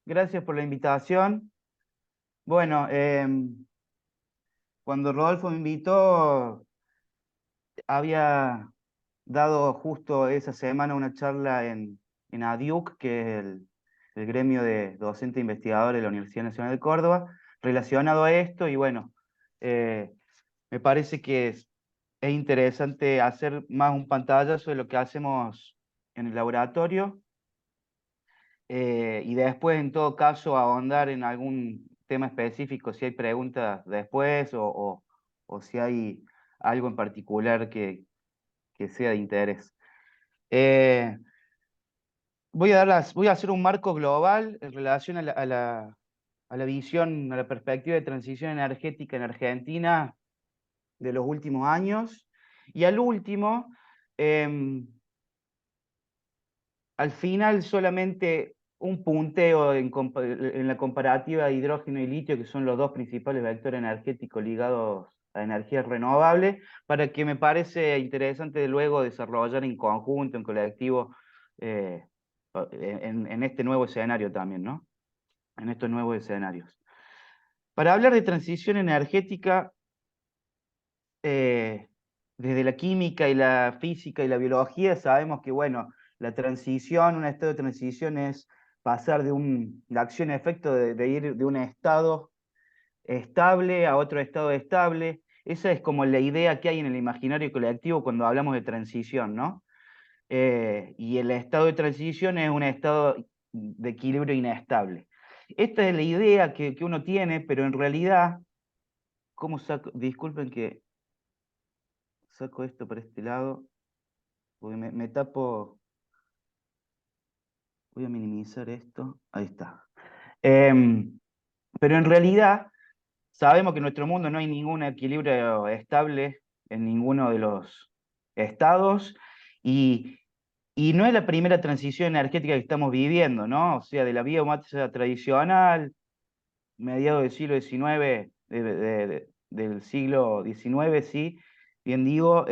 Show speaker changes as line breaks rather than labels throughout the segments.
Gracias por la invitación. Bueno, cuando Rodolfo me invitó, había dado justo esa semana una charla en ADIUC, que es el gremio de docentes e investigadores de la Universidad Nacional de Córdoba, relacionado a esto, y bueno, eh, me parece que es interesante hacer más un pantallazo de lo que hacemos en el laboratorio. Y después, en todo caso, ahondar en algún tema específico, si hay preguntas después o si hay algo en particular que sea de interés. Eh, voy a hacer un marco global en relación a la visión, a la perspectiva de transición energética en Argentina de los últimos años. Y al último, em, al final solamente un punteo en la comparativa de hidrógeno y litio, que son los dos principales vectores energéticos ligados a energías renovables, para que me parece interesante luego desarrollar en conjunto, en colectivo, eh, en este nuevo escenario también, ¿no? En estos nuevos escenarios. Para hablar de transición energética, eh, desde la química y la física y la biología, sabemos que, bueno, la transición, un estado de transición es pasar la acción-efecto de ir de un estado estable a otro estado estable. Esa es como la idea que hay en el imaginario colectivo cuando hablamos de transición, ¿no? Y el estado de transición es un estado de equilibrio inestable. Esta es la idea que uno tiene, pero en realidad, ¿cómo saco? Disculpen que saco esto para este lado, porque me tapo. Voy a minimizar esto. Ahí está. Em, pero en realidad sabemos que en nuestro mundo no hay ningún equilibrio estable en ninguno de los estados y, y no es la primera transición energética que estamos viviendo, ¿no? O sea, de la biomasa tradicional, mediados del siglo XIX, del siglo XIX, sí, bien digo,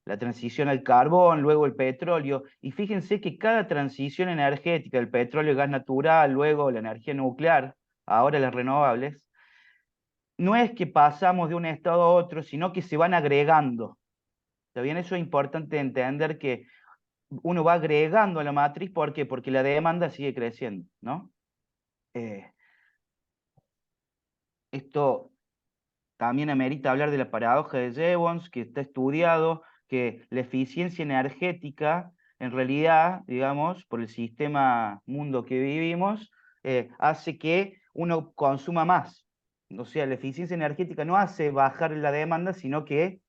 la transición al carbón, luego el petróleo, y fíjense que cada transición energética, el petróleo, el gas natural, luego la energía nuclear, ahora las renovables, no es que pasamos de un estado a otro, sino que se van agregando. ¿Está bien? Eso es importante entender que uno va agregando a la matriz, ¿por qué? Porque la demanda sigue creciendo, ¿no? Eh, esto también amerita hablar de la paradoja de Jevons, que está estudiado, que la eficiencia energética, en realidad, digamos, por el sistema mundo que vivimos, hace que uno consuma más. O sea, la eficiencia energética no hace bajar la demanda, sino que,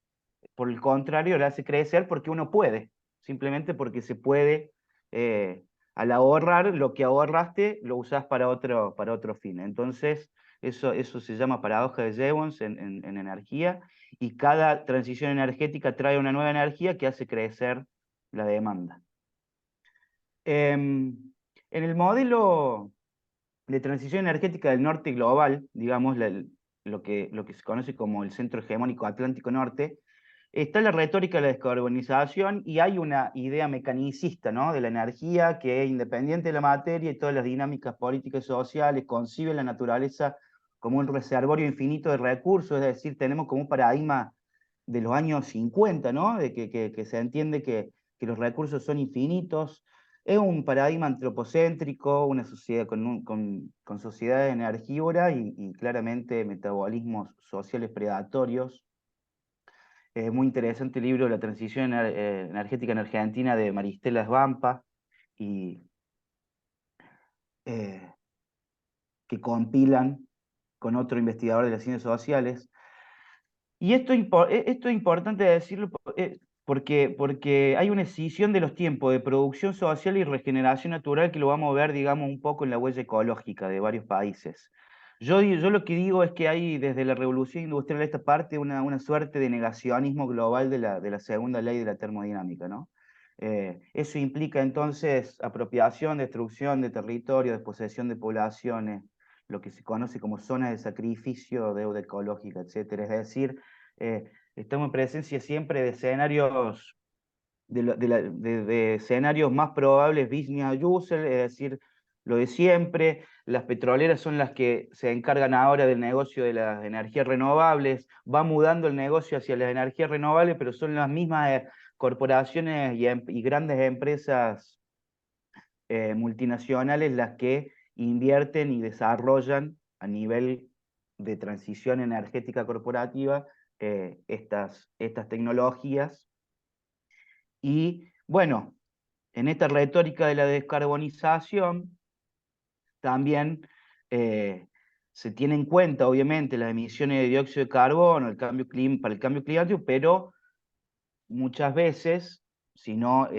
por el contrario, la hace crecer porque uno puede, simplemente porque se puede, al ahorrar, lo que ahorraste lo usás para otro fin. Entonces, eso se llama paradoja de Jevons en energía, y cada transición energética trae una nueva energía que hace crecer la demanda. En el modelo de transición energética del norte global, digamos, lo que se conoce como el centro hegemónico Atlántico Norte, está la retórica de la descarbonización y hay una idea mecanicista, ¿no?, de la energía que es independiente de la materia y todas las dinámicas políticas y sociales, concibe la naturaleza como un reservorio infinito de recursos, es decir, tenemos como un paradigma de los años 50, ¿no?, de que se entiende que los recursos son infinitos. Es un paradigma antropocéntrico, una sociedad con sociedades energívoras y claramente metabolismos sociales predatorios. Es muy interesante el libro La transición energética en Argentina de Maristela Svampa, y, eh, que compilan con otro investigador de las ciencias sociales. Y esto es importante decirlo porque hay una escisión de los tiempos de producción social y regeneración natural que lo vamos a ver, digamos, un poco en la huella ecológica de varios países. Yo lo que digo es que hay desde la revolución industrial a esta parte una suerte de negacionismo global de la segunda ley de la termodinámica, ¿no? Eso implica entonces apropiación, destrucción de territorio, desposesión de poblaciones, lo que se conoce como zonas de sacrificio, deuda ecológica, etcétera. Es decir, estamos en presencia siempre de escenarios, de escenarios más probables business as usual, es decir, lo de siempre. Las petroleras son las que se encargan ahora del negocio de las energías renovables. Va mudando el negocio hacia las energías renovables, pero son las mismas corporaciones y grandes empresas multinacionales las que invierten y desarrollan a nivel de transición energética corporativa estas tecnologías. Y bueno, en esta retórica de la descarbonización también se tiene en cuenta, obviamente, las emisiones de dióxido de carbono, para el cambio climático, pero muchas veces, si no,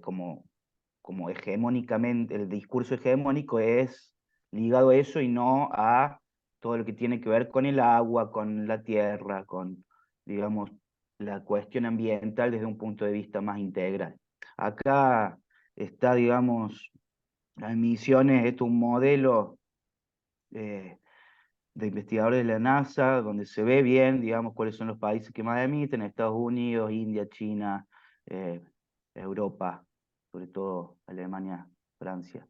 como hegemónicamente, el discurso hegemónico es ligado a eso y no a todo lo que tiene que ver con el agua, con la tierra, con, digamos, la cuestión ambiental desde un punto de vista más integral. Acá está, digamos, las emisiones, esto es un modelo eh, de investigadores de la NASA, donde se ve bien, digamos, cuáles son los países que más emiten: Estados Unidos, India, China, eh, Europa, sobre todo Alemania, Francia.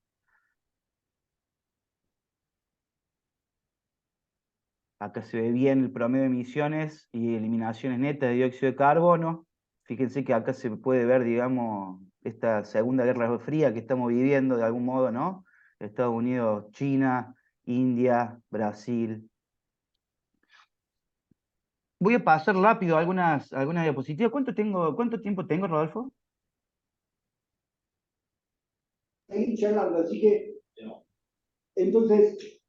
Acá se ve bien el promedio de emisiones y eliminaciones netas de dióxido de carbono. Fíjense que acá se puede ver, digamos, esta Segunda Guerra Fría que estamos viviendo de algún modo, ¿no? Estados Unidos, China, India, Brasil. Voy a pasar rápido algunas diapositivas. ¿Cuánto tiempo tengo, Rodolfo?
Seguir charlando, así que entonces,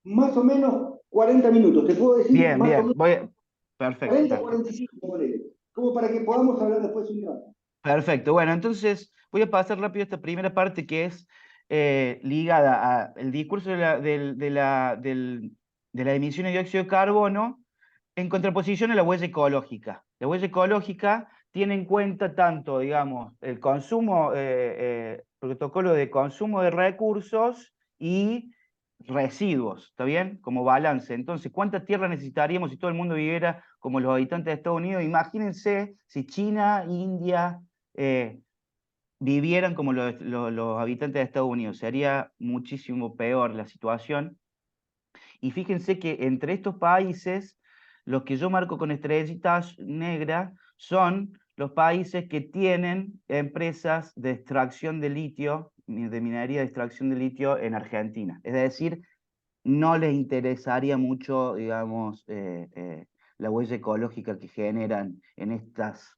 más o menos 40 minutos, te puedo decir
Bien,
más o
bien.
menos
Perfecto,
40,
perfecto.
45, ponele, como para que podamos hablar después un rato.
Perfecto. Bueno, entonces voy a pasar rápido esta primera parte que es ligada al discurso de la emisión de dióxido de carbono en contraposición a la huella ecológica. La huella ecológica tiene en cuenta tanto, digamos, el consumo, protocolo de consumo de recursos y residuos, ¿está bien? Como balance. Entonces, ¿cuánta tierra necesitaríamos si todo el mundo viviera como los habitantes de Estados Unidos? Imagínense si China, India, eh, vivieran como los habitantes de Estados Unidos. Sería muchísimo peor la situación. Y fíjense que entre estos países, los que yo marco con estrellitas negras son los países que tienen empresas de extracción de litio, de minería de extracción de litio en Argentina. Es decir, no les interesaría mucho, digamos, la huella ecológica que generan en estas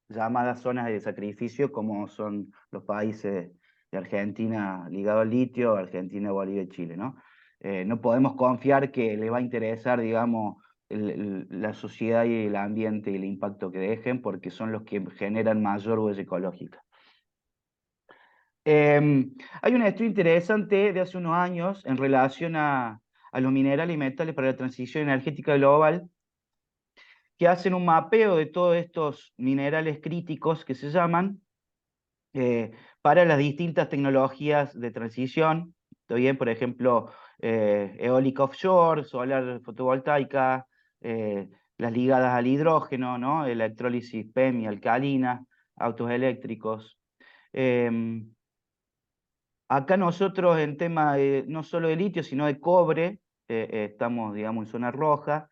llamadas zonas de sacrificio, como son los países de Argentina ligados al litio, Argentina, Bolivia y Chile, ¿no? No podemos confiar que le va a interesar, digamos, la sociedad y el ambiente y el impacto que dejen, porque son los que generan mayor huella ecológica. Hay un estudio interesante de hace unos años en relación a los minerales y metales para la transición energética global, que hacen un mapeo de todos estos minerales críticos que se llaman eh, para las distintas tecnologías de transición. ¿Está bien? Por ejemplo, eólica offshore, solar fotovoltaica, las ligadas al hidrógeno, ¿no? Electrólisis PEM y alcalina, autos eléctricos. Acá nosotros en tema no solo de litio, sino de cobre, estamos, digamos, en zona roja.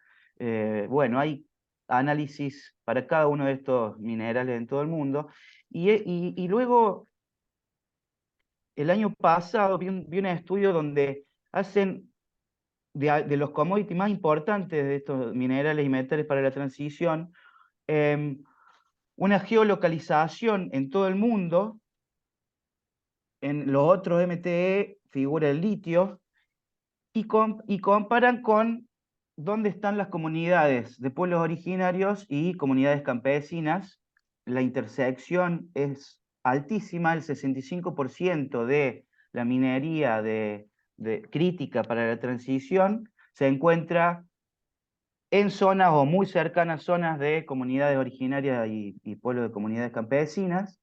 Bueno, hay análisis para cada uno de estos minerales en todo el mundo. Y luego, el año pasado, vi un estudio donde hacen de los commodities más importantes de estos minerales y metales para la transición, em, una geolocalización en todo el mundo. En los otros MTE figura el litio, y comparan con dónde están las comunidades de pueblos originarios y comunidades campesinas. La intersección es altísima, el 65% de la minería crítica para la transición se encuentra en zonas o muy cercanas zonas de comunidades originarias y pueblos de comunidades campesinas.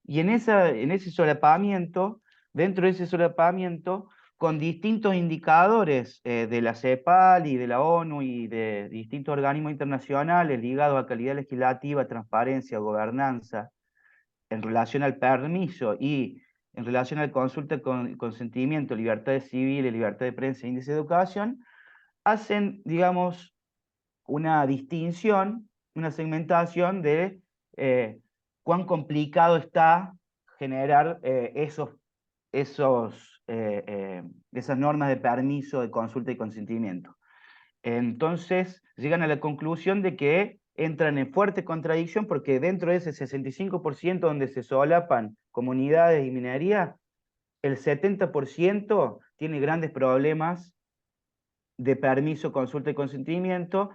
Y en ese solapamiento, dentro de ese solapamiento, con distintos indicadores de la CEPAL y de la ONU y de distintos organismos internacionales ligados a calidad legislativa, transparencia, gobernanza, en relación al permiso y en relación a la consulta con consentimiento, libertades civiles, libertad de prensa, índice de educación, hacen, digamos, una distinción, una segmentación de cuán complicado está generar esas normas de permiso, de consulta y consentimiento. Entonces llegan a la conclusión de que entran en fuerte contradicción porque dentro de ese 65% donde se solapan comunidades y minería, el 70% tiene grandes problemas de permiso, consulta y consentimiento.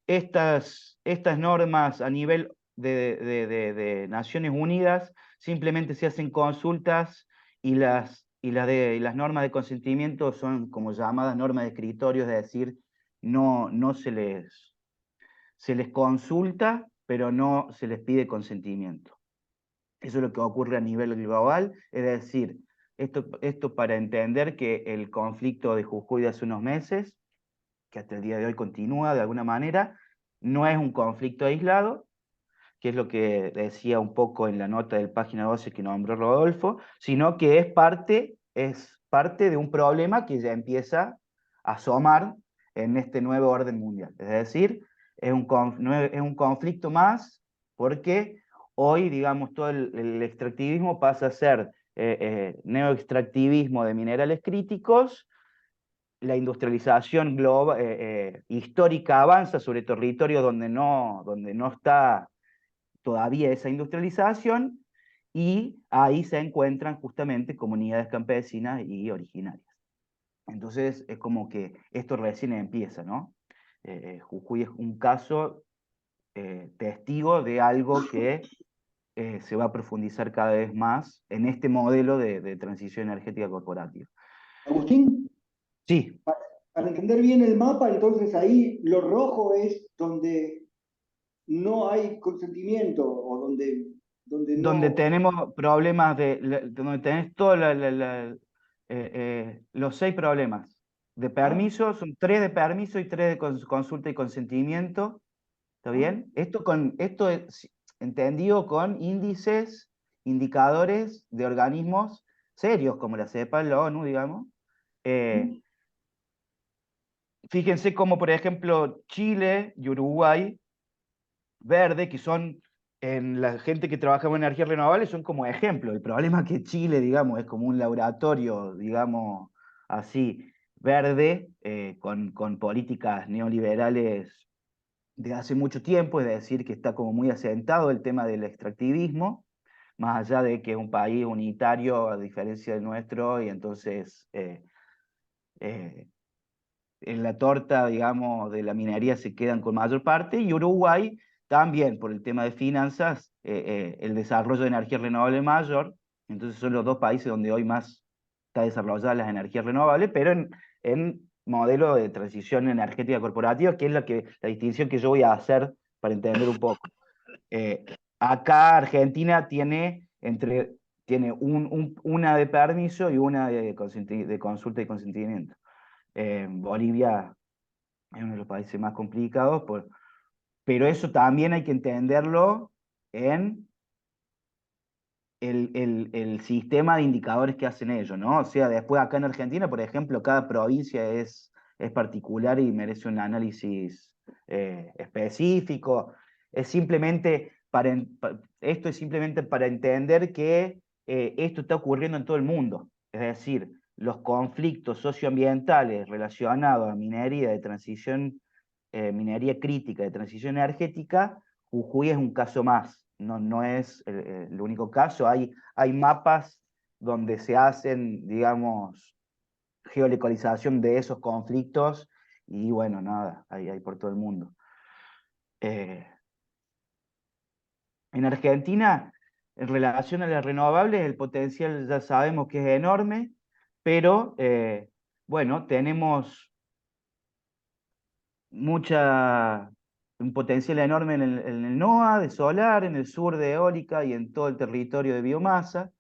Estas normas a nivel de Naciones Unidas simplemente se hacen consultas y las normas de consentimiento son como llamadas normas de escritorio, es decir, no se les consulta, pero no se les pide consentimiento. Eso es lo que ocurre a nivel global, es decir, esto para entender que el conflicto de Jujuy de hace unos meses, que hasta el día de hoy continúa de alguna manera, no es un conflicto aislado, que es lo que decía un poco en la nota del página 12 que nombró Rodolfo, sino que es parte de un problema que ya empieza a asomar en este nuevo orden mundial. Es decir, es un conflicto más porque hoy, digamos, todo el extractivismo pasa a ser neoextractivismo de minerales críticos. La industrialización global, histórica avanza sobre territorios donde no está todavía esa industrialización, y ahí se encuentran justamente comunidades campesinas y originarias. Entonces es como que esto recién empieza, ¿no? Jujuy es un caso testigo de algo que se va a profundizar cada vez más en este modelo de transición energética corporativa.
Agustín,
Sí,
para entender bien el mapa, entonces ahí lo rojo es donde no hay consentimiento o donde
donde
no...
tenemos problemas donde tenés todos los 6 problemas de
¿Ah?
permiso, son 3 de permiso y 3 de consulta y consentimiento, ¿está
¿Ah?
bien? Esto es entendido con índices, indicadores de organismos serios, como la CEPA, la ONU, digamos. Eh, Fíjense como, por ejemplo, Chile y Uruguay verde, que son en la gente que trabaja en energías renovables, son como ejemplo. El problema es que Chile, digamos, es como un laboratorio, digamos, así, verde, con políticas neoliberales de hace mucho tiempo, es decir, que está como muy asentado el tema del extractivismo, más allá de que es un país unitario a diferencia del nuestro, y entonces eh, en la torta, digamos, de la minería se quedan con mayor parte, y Uruguay también, por el tema de finanzas, el desarrollo de energía renovable mayor, entonces son los dos países donde hoy más está desarrolladas las energías renovables, pero en modelo de transición energética corporativa, que es la distinción que yo voy a hacer para entender un poco. Eh, Acá Argentina tiene una de permiso y una de consulta y consentimiento. Bolivia es uno de los países más complicados, pero eso también hay que entenderlo en el sistema de indicadores que hacen ellos, ¿no? O sea, después acá en Argentina, por ejemplo, cada provincia es particular y merece un análisis específico. Es simplemente esto es simplemente para entender que esto está ocurriendo en todo el mundo. Es decir, los conflictos socioambientales relacionados a minería de transición, minería crítica de transición energética, Jujuy es un caso más, no es el único caso. Hay mapas donde se hacen, digamos, geolocalización de esos conflictos, y bueno, nada, hay por todo el mundo. En Argentina, en relación a las renovables, el potencial ya sabemos que es enorme, pero bueno, tenemos un potencial enorme en el NOA de solar, en el sur de eólica y en todo el territorio de biomasa,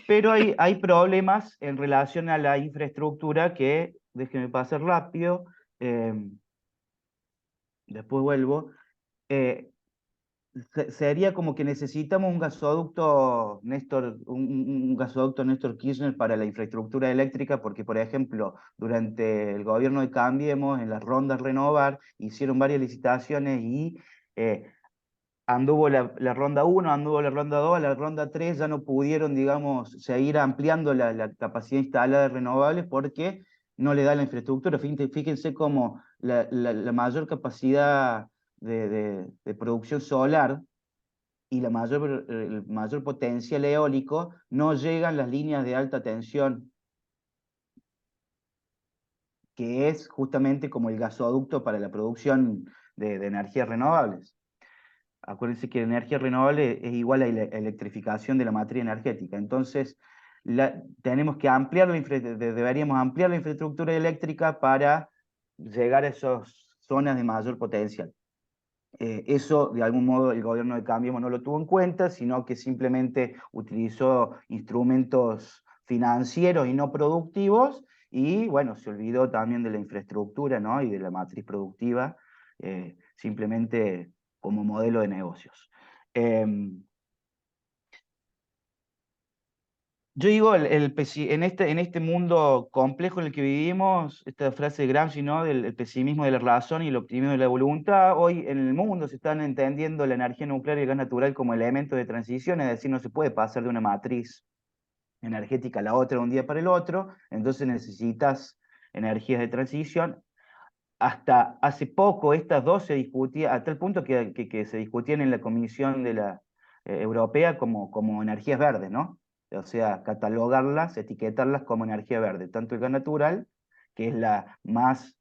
pero hay problemas en relación a la infraestructura que, déjenme pasar rápido, después vuelvo. eh, sería como que necesitamos un gasoducto Néstor, un gasoducto Néstor Kirchner para la infraestructura eléctrica, porque, por ejemplo, durante el gobierno de Cambiemos, en las rondas Renovar, hicieron varias licitaciones y anduvo la ronda 1, anduvo la ronda 2, la ronda 3 ya no pudieron, digamos, seguir ampliando la capacidad instalada de renovables porque no le da la infraestructura. Fíjense cómo la mayor capacidad de producción solar y el mayor potencial eólico no llegan las líneas de alta tensión, que es justamente como el gasoducto para la producción de energías renovables. Acuérdense que la energía renovable es igual a la electrificación de la materia energética. Entonces, tenemos que ampliar deberíamos ampliar la infraestructura eléctrica para llegar a esas zonas de mayor potencial. Eso, de algún modo, el gobierno de Cambiemos no lo tuvo en cuenta, sino que simplemente utilizó instrumentos financieros y no productivos, y bueno, se olvidó también de la infraestructura, ¿no? Y de la matriz productiva, simplemente como modelo de negocios. Yo digo, en este mundo complejo en el que vivimos, esta frase de Gramsci, ¿no? El pesimismo de la razón y el optimismo de la voluntad, hoy en el mundo se están entendiendo la energía nuclear y el gas natural como elementos de transición, es decir, no se puede pasar de una matriz energética a la otra de un día para el otro, entonces necesitas energías de transición. Hasta hace poco estas dos se discutían, a tal punto que se discutían en la Comisión de la, Europea como energías verdes, ¿no? O sea, catalogarlas, etiquetarlas como energía verde, tanto el gas natural, que es la más,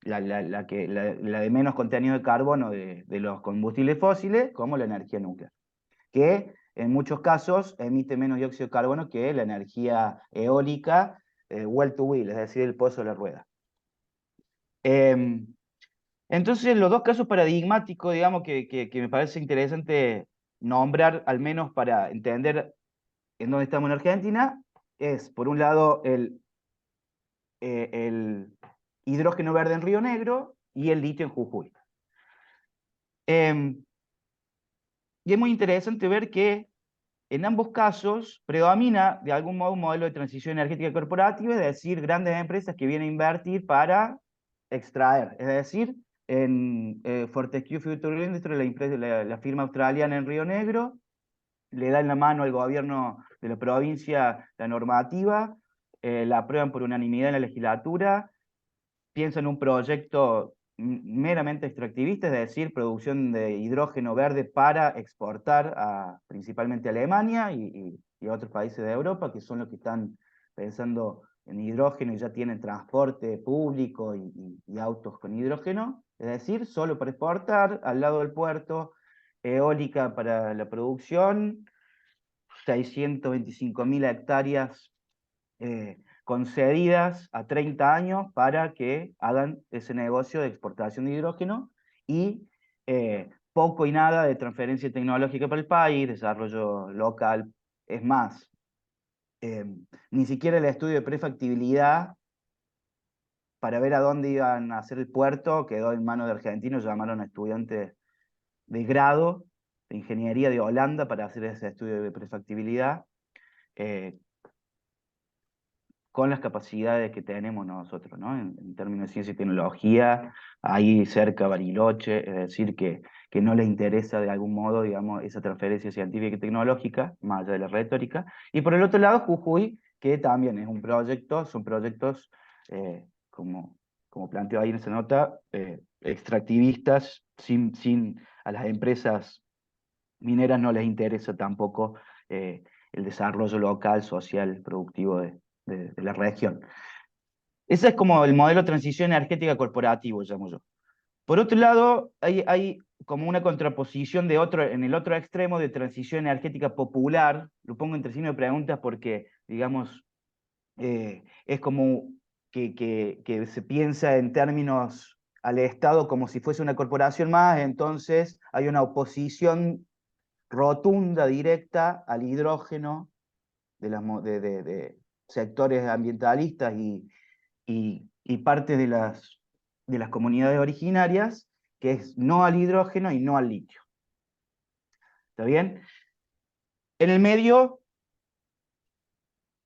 la de menos contenido de carbono de los combustibles fósiles, como la energía nuclear, que en muchos casos emite menos dióxido de carbono que la energía eólica, well to wheel, es decir, el pozo de la rueda. Entonces, los dos casos paradigmáticos, digamos, que me parece interesante nombrar, al menos para entender en dónde estamos en Argentina, es, por un lado, el hidrógeno verde en Río Negro y el litio en Jujuy. Y es muy interesante ver que en ambos casos predomina de algún modo un modelo de transición energética corporativa, es decir, grandes empresas que vienen a invertir para extraer. Es decir, en Fortescue Future Industries, la firma australiana en Río Negro, le da en la mano al gobierno de la provincia la normativa, la aprueban por unanimidad en la legislatura, piensa en un proyecto meramente extractivista, es decir, producción de hidrógeno verde para exportar principalmente a Alemania y a otros países de Europa, que son los que están pensando en hidrógeno y ya tienen transporte público y autos con hidrógeno, es decir, solo para exportar, al lado del puerto, eólica para la producción, 625.000 hectáreas concedidas a 30 años para que hagan ese negocio de exportación de hidrógeno y poco y nada de transferencia tecnológica para el país, desarrollo local. Es más, ni siquiera el estudio de prefactibilidad para ver a dónde iban a hacer el puerto quedó en manos de argentinos, llamaron a estudiantes de grado de ingeniería de Holanda para hacer ese estudio de prefactibilidad. Con las capacidades que tenemos nosotros, ¿no? En términos de ciencia y tecnología, ahí cerca Bariloche, es decir, que no les interesa de algún modo, digamos, esa transferencia científica y tecnológica, más allá de la retórica. Y por el otro lado, Jujuy, que también es un proyecto, son proyectos, como planteo ahí en esa nota, extractivistas, a las empresas mineras no les interesa tampoco el desarrollo local, social, productivo de la región. Ese es como el modelo de transición energética corporativo, llamo yo. Por otro lado, hay como una contraposición en el otro extremo de transición energética popular, lo pongo entre signo de preguntas porque, digamos, es como que se piensa en términos al Estado como si fuese una corporación más, entonces hay una oposición rotunda, directa al hidrógeno de sectores ambientalistas y parte de las comunidades originarias, que es no al hidrógeno y no al litio. ¿Está bien? En el medio,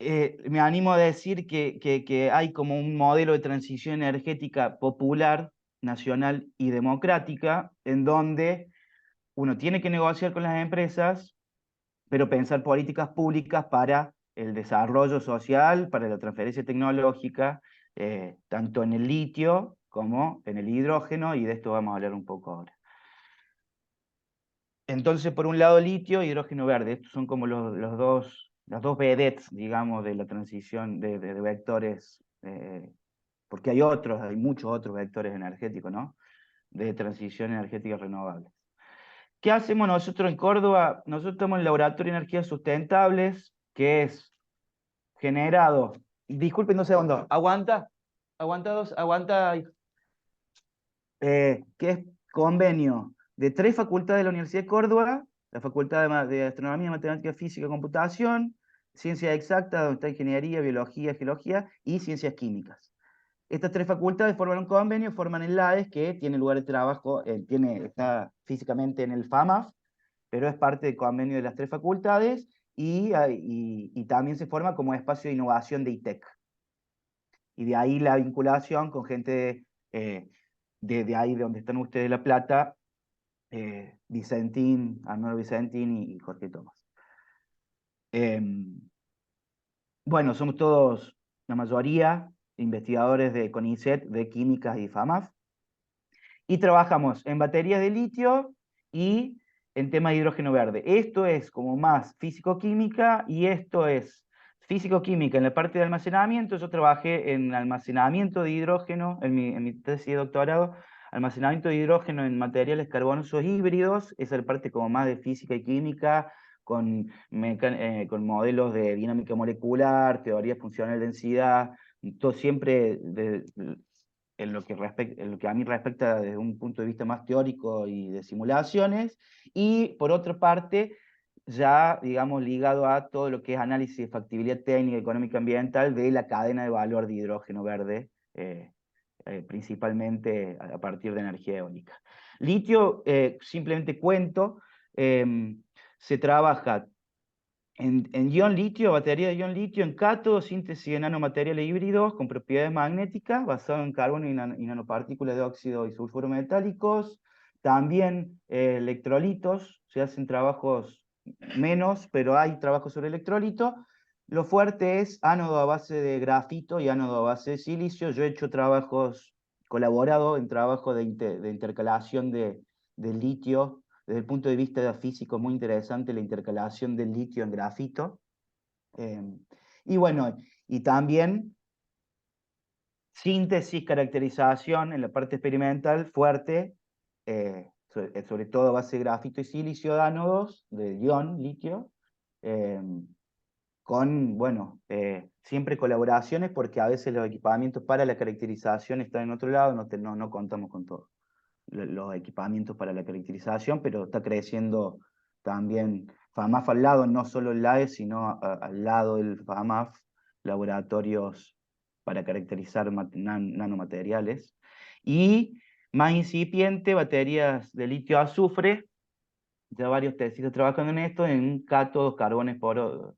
me animo a decir que hay como un modelo de transición energética popular, nacional y democrática, en donde uno tiene que negociar con las empresas, pero pensar políticas públicas para el desarrollo social, para la transferencia tecnológica, tanto en el litio como en el hidrógeno, y de esto vamos a hablar un poco ahora. Entonces, por un lado, litio y hidrógeno verde. Estos son como las dos vedettes, digamos, de la transición de vectores, porque hay muchos otros vectores energéticos, ¿no? De transición energética renovable. ¿Qué hacemos nosotros en Córdoba? Nosotros estamos en el Laboratorio de Energías Sustentables, que es generado. Disculpen, no sé dónde. Aguanta, aguanta, que es convenio de 3 facultades de la Universidad de Córdoba, la Facultad de Astronomía, Matemática, Física y Computación, Ciencias Exactas, donde está Ingeniería, Biología, Geología y Ciencias Químicas. Estas 3 facultades forman un convenio, forman el LAES, que tiene lugar de trabajo, está físicamente en el FAMAF, pero es parte del convenio de las 3 facultades, y también se forma como espacio de innovación de ITEC. Y de ahí la vinculación con gente de ahí de donde están ustedes de La Plata, Vicentín, Arnoldo Vicentín y Jorge Tomás. Bueno, somos todos, la mayoría, investigadores de CONICET, de Químicas y FAMAF, y trabajamos en baterías de litio y en temas de hidrógeno verde. Esto es como más físico-química, y esto es físico-química en la parte de almacenamiento. Yo trabajé en almacenamiento de hidrógeno en mi tesis de doctorado, almacenamiento de hidrógeno en materiales carbonosos híbridos. Esa es la parte como más de física y química, con modelos de dinámica molecular, teoría funcional de densidad, todo siempre en lo que a mí respecta desde un punto de vista más teórico y de simulaciones, y por otra parte, ya, digamos, ligado a todo lo que es análisis de factibilidad técnica, económica, ambiental de la cadena de valor de hidrógeno verde, principalmente a partir de energía eólica. Litio, simplemente cuento, se trabaja en ion litio, batería de ion litio, en cátodo, síntesis de nanomateriales híbridos con propiedades magnéticas, basado en carbono y nanopartículas de óxido y sulfuro metálicos. También electrolitos, se hacen trabajos menos, pero hay trabajos sobre electrolito. Lo fuerte es ánodo a base de grafito y ánodo a base de silicio. Yo he hecho trabajos, colaborado en trabajos de intercalación de litio. Desde el punto de vista físico, muy interesante la intercalación del litio en grafito. Y bueno, y también síntesis, caracterización en la parte experimental fuerte, sobre todo a base de grafito y silicio de ánodos, de ion, litio, con, bueno, siempre colaboraciones, porque a veces los equipamientos para la caracterización están en otro lado, no contamos con todo los equipamientos para la caracterización, pero está creciendo también FAMAF al lado, no solo el LAE, sino al lado del FAMAF, laboratorios para caracterizar nanomateriales. Y más incipiente, baterías de litio-azufre, ya varios tesistas trabajando en esto, en cátodos, carbones porosos,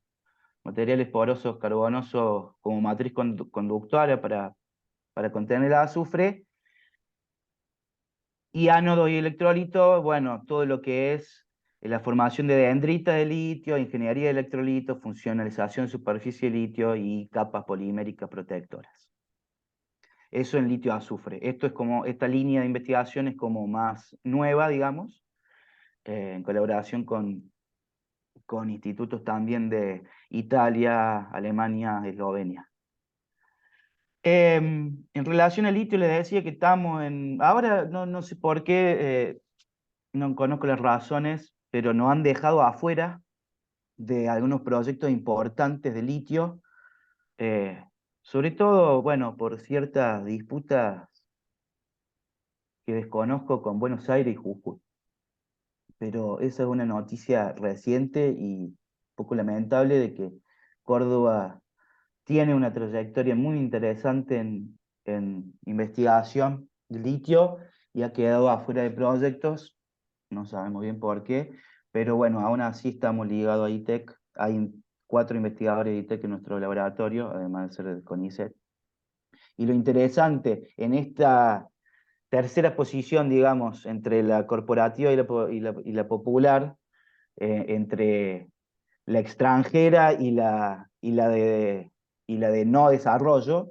materiales porosos carbonosos como matriz conductora para contener el azufre. Y ánodo y electrolito, bueno, todo lo que es la formación de dendritas de litio, ingeniería de electrolito, funcionalización de superficie de litio y capas poliméricas protectoras. Eso en litio-azufre. Esto es como, esta línea de investigación es como más nueva, digamos, en colaboración con institutos también de Italia, Alemania, Eslovenia. En relación al litio, les decía que estamos en... Ahora no sé por qué, no conozco las razones, pero nos han dejado afuera de algunos proyectos importantes de litio, sobre todo, bueno, por ciertas disputas que desconozco con Buenos Aires y Jujuy. Pero esa es una noticia reciente y un poco lamentable, de que Córdoba tiene una trayectoria muy interesante en investigación de litio y ha quedado afuera de proyectos, no sabemos bien por qué, pero bueno, aún así estamos ligados a ITEC. Hay 4 investigadores de ITEC en nuestro laboratorio, además de ser del CONICET. Y lo interesante en esta tercera posición, digamos, entre la corporativa y la popular, entre la extranjera y la de no desarrollo,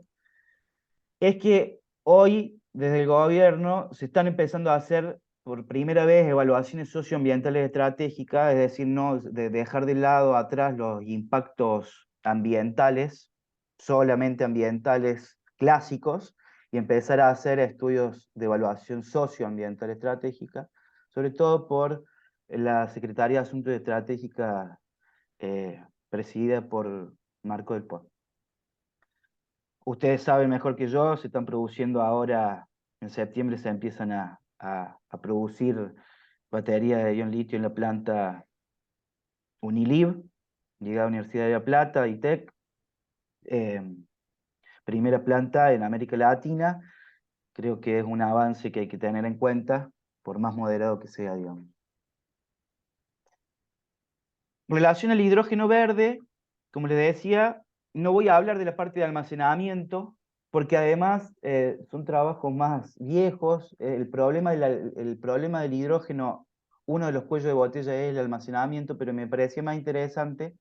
es que hoy desde el gobierno se están empezando a hacer por primera vez evaluaciones socioambientales estratégicas, es decir, no de dejar de lado atrás los impactos ambientales, solamente ambientales clásicos, y empezar a hacer estudios de evaluación socioambiental estratégica, sobre todo por la Secretaría de Asuntos Estratégicos presidida por Marco del Pont. Ustedes saben mejor que yo, se están produciendo ahora, en septiembre se empiezan a producir baterías de ion litio en la planta Unilib, llegada a la Universidad de La Plata, ITEC, eh, primera planta en América Latina. Creo que es un avance que hay que tener en cuenta, por más moderado que sea, digamos. En relación al hidrógeno verde, como les decía, no voy a hablar de la parte de almacenamiento, porque además son trabajos más viejos. El problema del hidrógeno, uno de los cuellos de botella es el almacenamiento, pero me parecía más interesante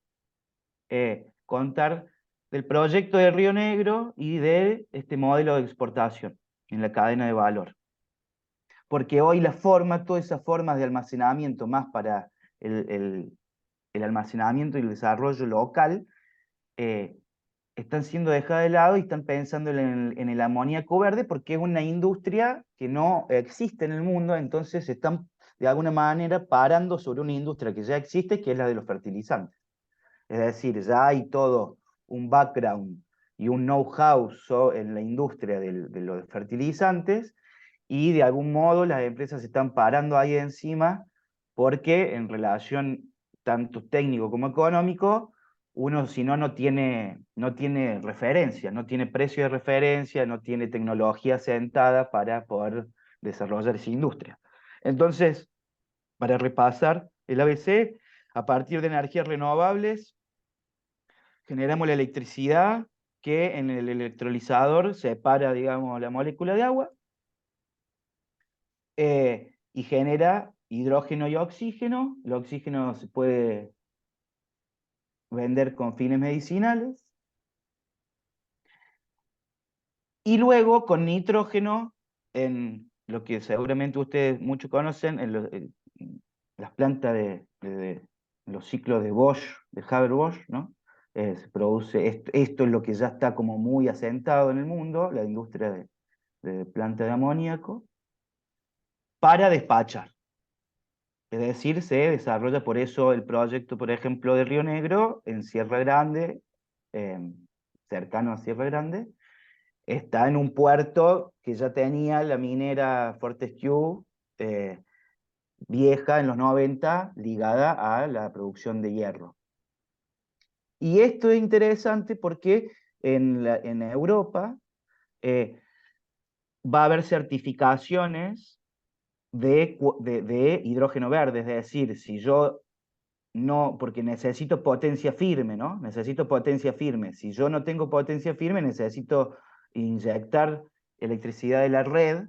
contar del proyecto de Río Negro y de este modelo de exportación en la cadena de valor. Porque hoy todas esas formas de almacenamiento más para el almacenamiento y el desarrollo local, eh, están siendo dejadas de lado y están pensando en el amoníaco verde porque es una industria que no existe en el mundo, entonces están de alguna manera parando sobre una industria que ya existe, que es la de los fertilizantes. Es decir, ya hay todo un background y un know-how en la industria de los fertilizantes, y de algún modo las empresas se están parando ahí encima porque en relación tanto técnico como económico, uno si no, no tiene referencia, no tiene precio de referencia, no tiene tecnología sentada para poder desarrollar esa industria. Entonces, para repasar el ABC, a partir de energías renovables, generamos la electricidad que en el electrolizador separa, digamos, la molécula de agua y genera hidrógeno y oxígeno. El oxígeno se puede vender con fines medicinales. Y luego con nitrógeno, en lo que seguramente ustedes muchos conocen, en las plantas de los ciclos de Bosch, de Haber-Bosch, ¿no? Se produce, esto es lo que ya está como muy asentado en el mundo, la industria de planta de amoníaco, para despachar. Es decir, se desarrolla por eso el proyecto, por ejemplo, de Río Negro en Sierra Grande, eh, cercano a Sierra Grande, está en un puerto que ya tenía la minera Fortescue vieja en los 90, ligada a la producción de hierro. Y esto es interesante porque en Europa eh, va a haber certificaciones de hidrógeno verde, es decir, si yo no, porque necesito potencia firme, ¿no? Necesito potencia firme. Si yo no tengo potencia firme, necesito inyectar electricidad de la red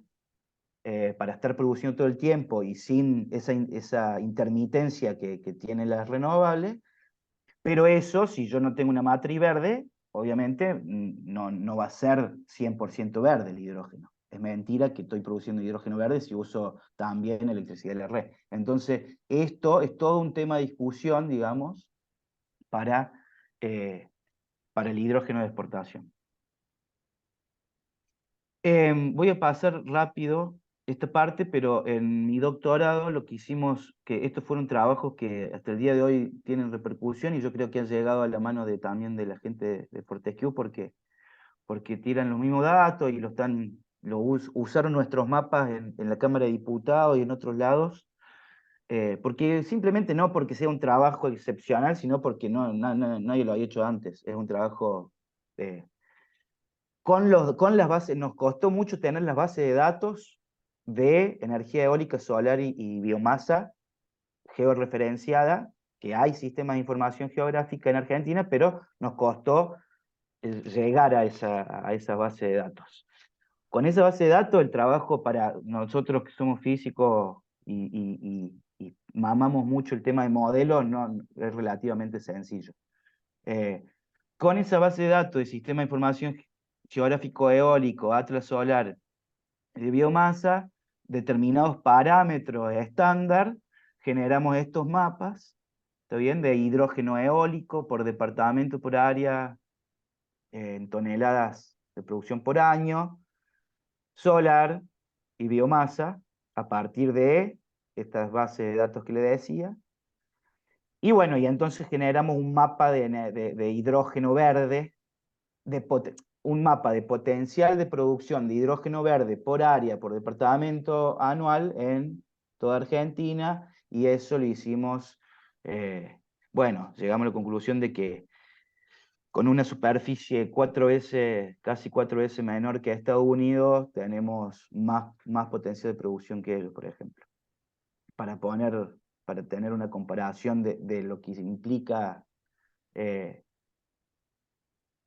para estar produciendo todo el tiempo y sin esa intermitencia que tienen las renovables. Pero eso, si yo no tengo una matriz verde, obviamente no va a ser 100% verde el hidrógeno. Es mentira que estoy produciendo hidrógeno verde si uso también electricidad de la red. Entonces, esto es todo un tema de discusión, digamos, para, eh, para el hidrógeno de exportación. Voy a pasar rápido esta parte, pero en mi doctorado lo que hicimos, que estos fueron trabajos que hasta el día de hoy tienen repercusión y yo creo que han llegado a la mano también de la gente de Fortescue porque tiran los mismos datos y usaron nuestros mapas en la Cámara de Diputados y en otros lados, porque simplemente no porque sea un trabajo excepcional, sino porque nadie lo había hecho antes. Es un trabajo eh, con las bases, nos costó mucho tener las bases de datos de energía eólica, solar y biomasa georreferenciada, que hay sistemas de información geográfica en Argentina, pero nos costó llegar a esa base de datos. Con esa base de datos, el trabajo para nosotros que somos físicos y mamamos mucho el tema de modelos, no, es relativamente sencillo. Con esa base de datos de sistema de información geográfico eólico, atlas solar, de biomasa, determinados parámetros estándar, generamos estos mapas, ¿está bien? De hidrógeno eólico por departamento, por área, en toneladas de producción por año, solar y biomasa, a partir de estas bases de datos que le decía. Y bueno, y entonces generamos un mapa de hidrógeno verde, un mapa de potencial de producción de hidrógeno verde por área, por departamento anual en toda Argentina, y eso lo hicimos, bueno, llegamos a la conclusión de que con una superficie casi 4 veces menor que Estados Unidos, tenemos más potencial de producción que ellos, por ejemplo. Para tener una comparación de lo que implica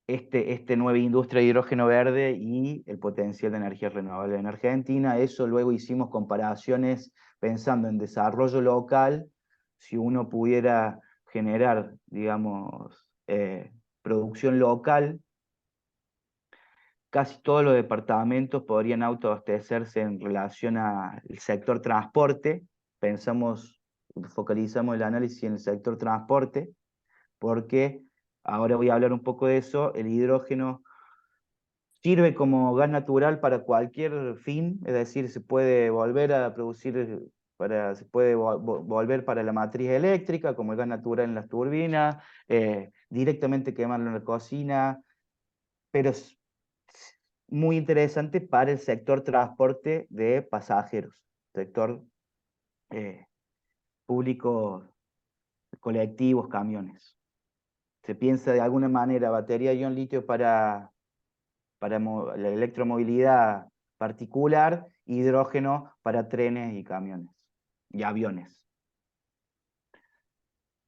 esta nueva industria de hidrógeno verde y el potencial de energía renovable en Argentina. Eso luego hicimos comparaciones pensando en desarrollo local, si uno pudiera generar, digamos, producción local, casi todos los departamentos podrían autoabastecerse en relación al sector transporte. Focalizamos el análisis en el sector transporte, porque ahora voy a hablar un poco de eso. El hidrógeno sirve como gas natural para cualquier fin, es decir, se puede volver a producir, se puede volver para la matriz eléctrica, como el gas natural en las turbinas, directamente quemarlo en la cocina, pero es muy interesante para el sector transporte de pasajeros, sector eh, público, colectivos, camiones. Se piensa de alguna manera batería de ion litio para la electromovilidad particular, hidrógeno para trenes y camiones y aviones.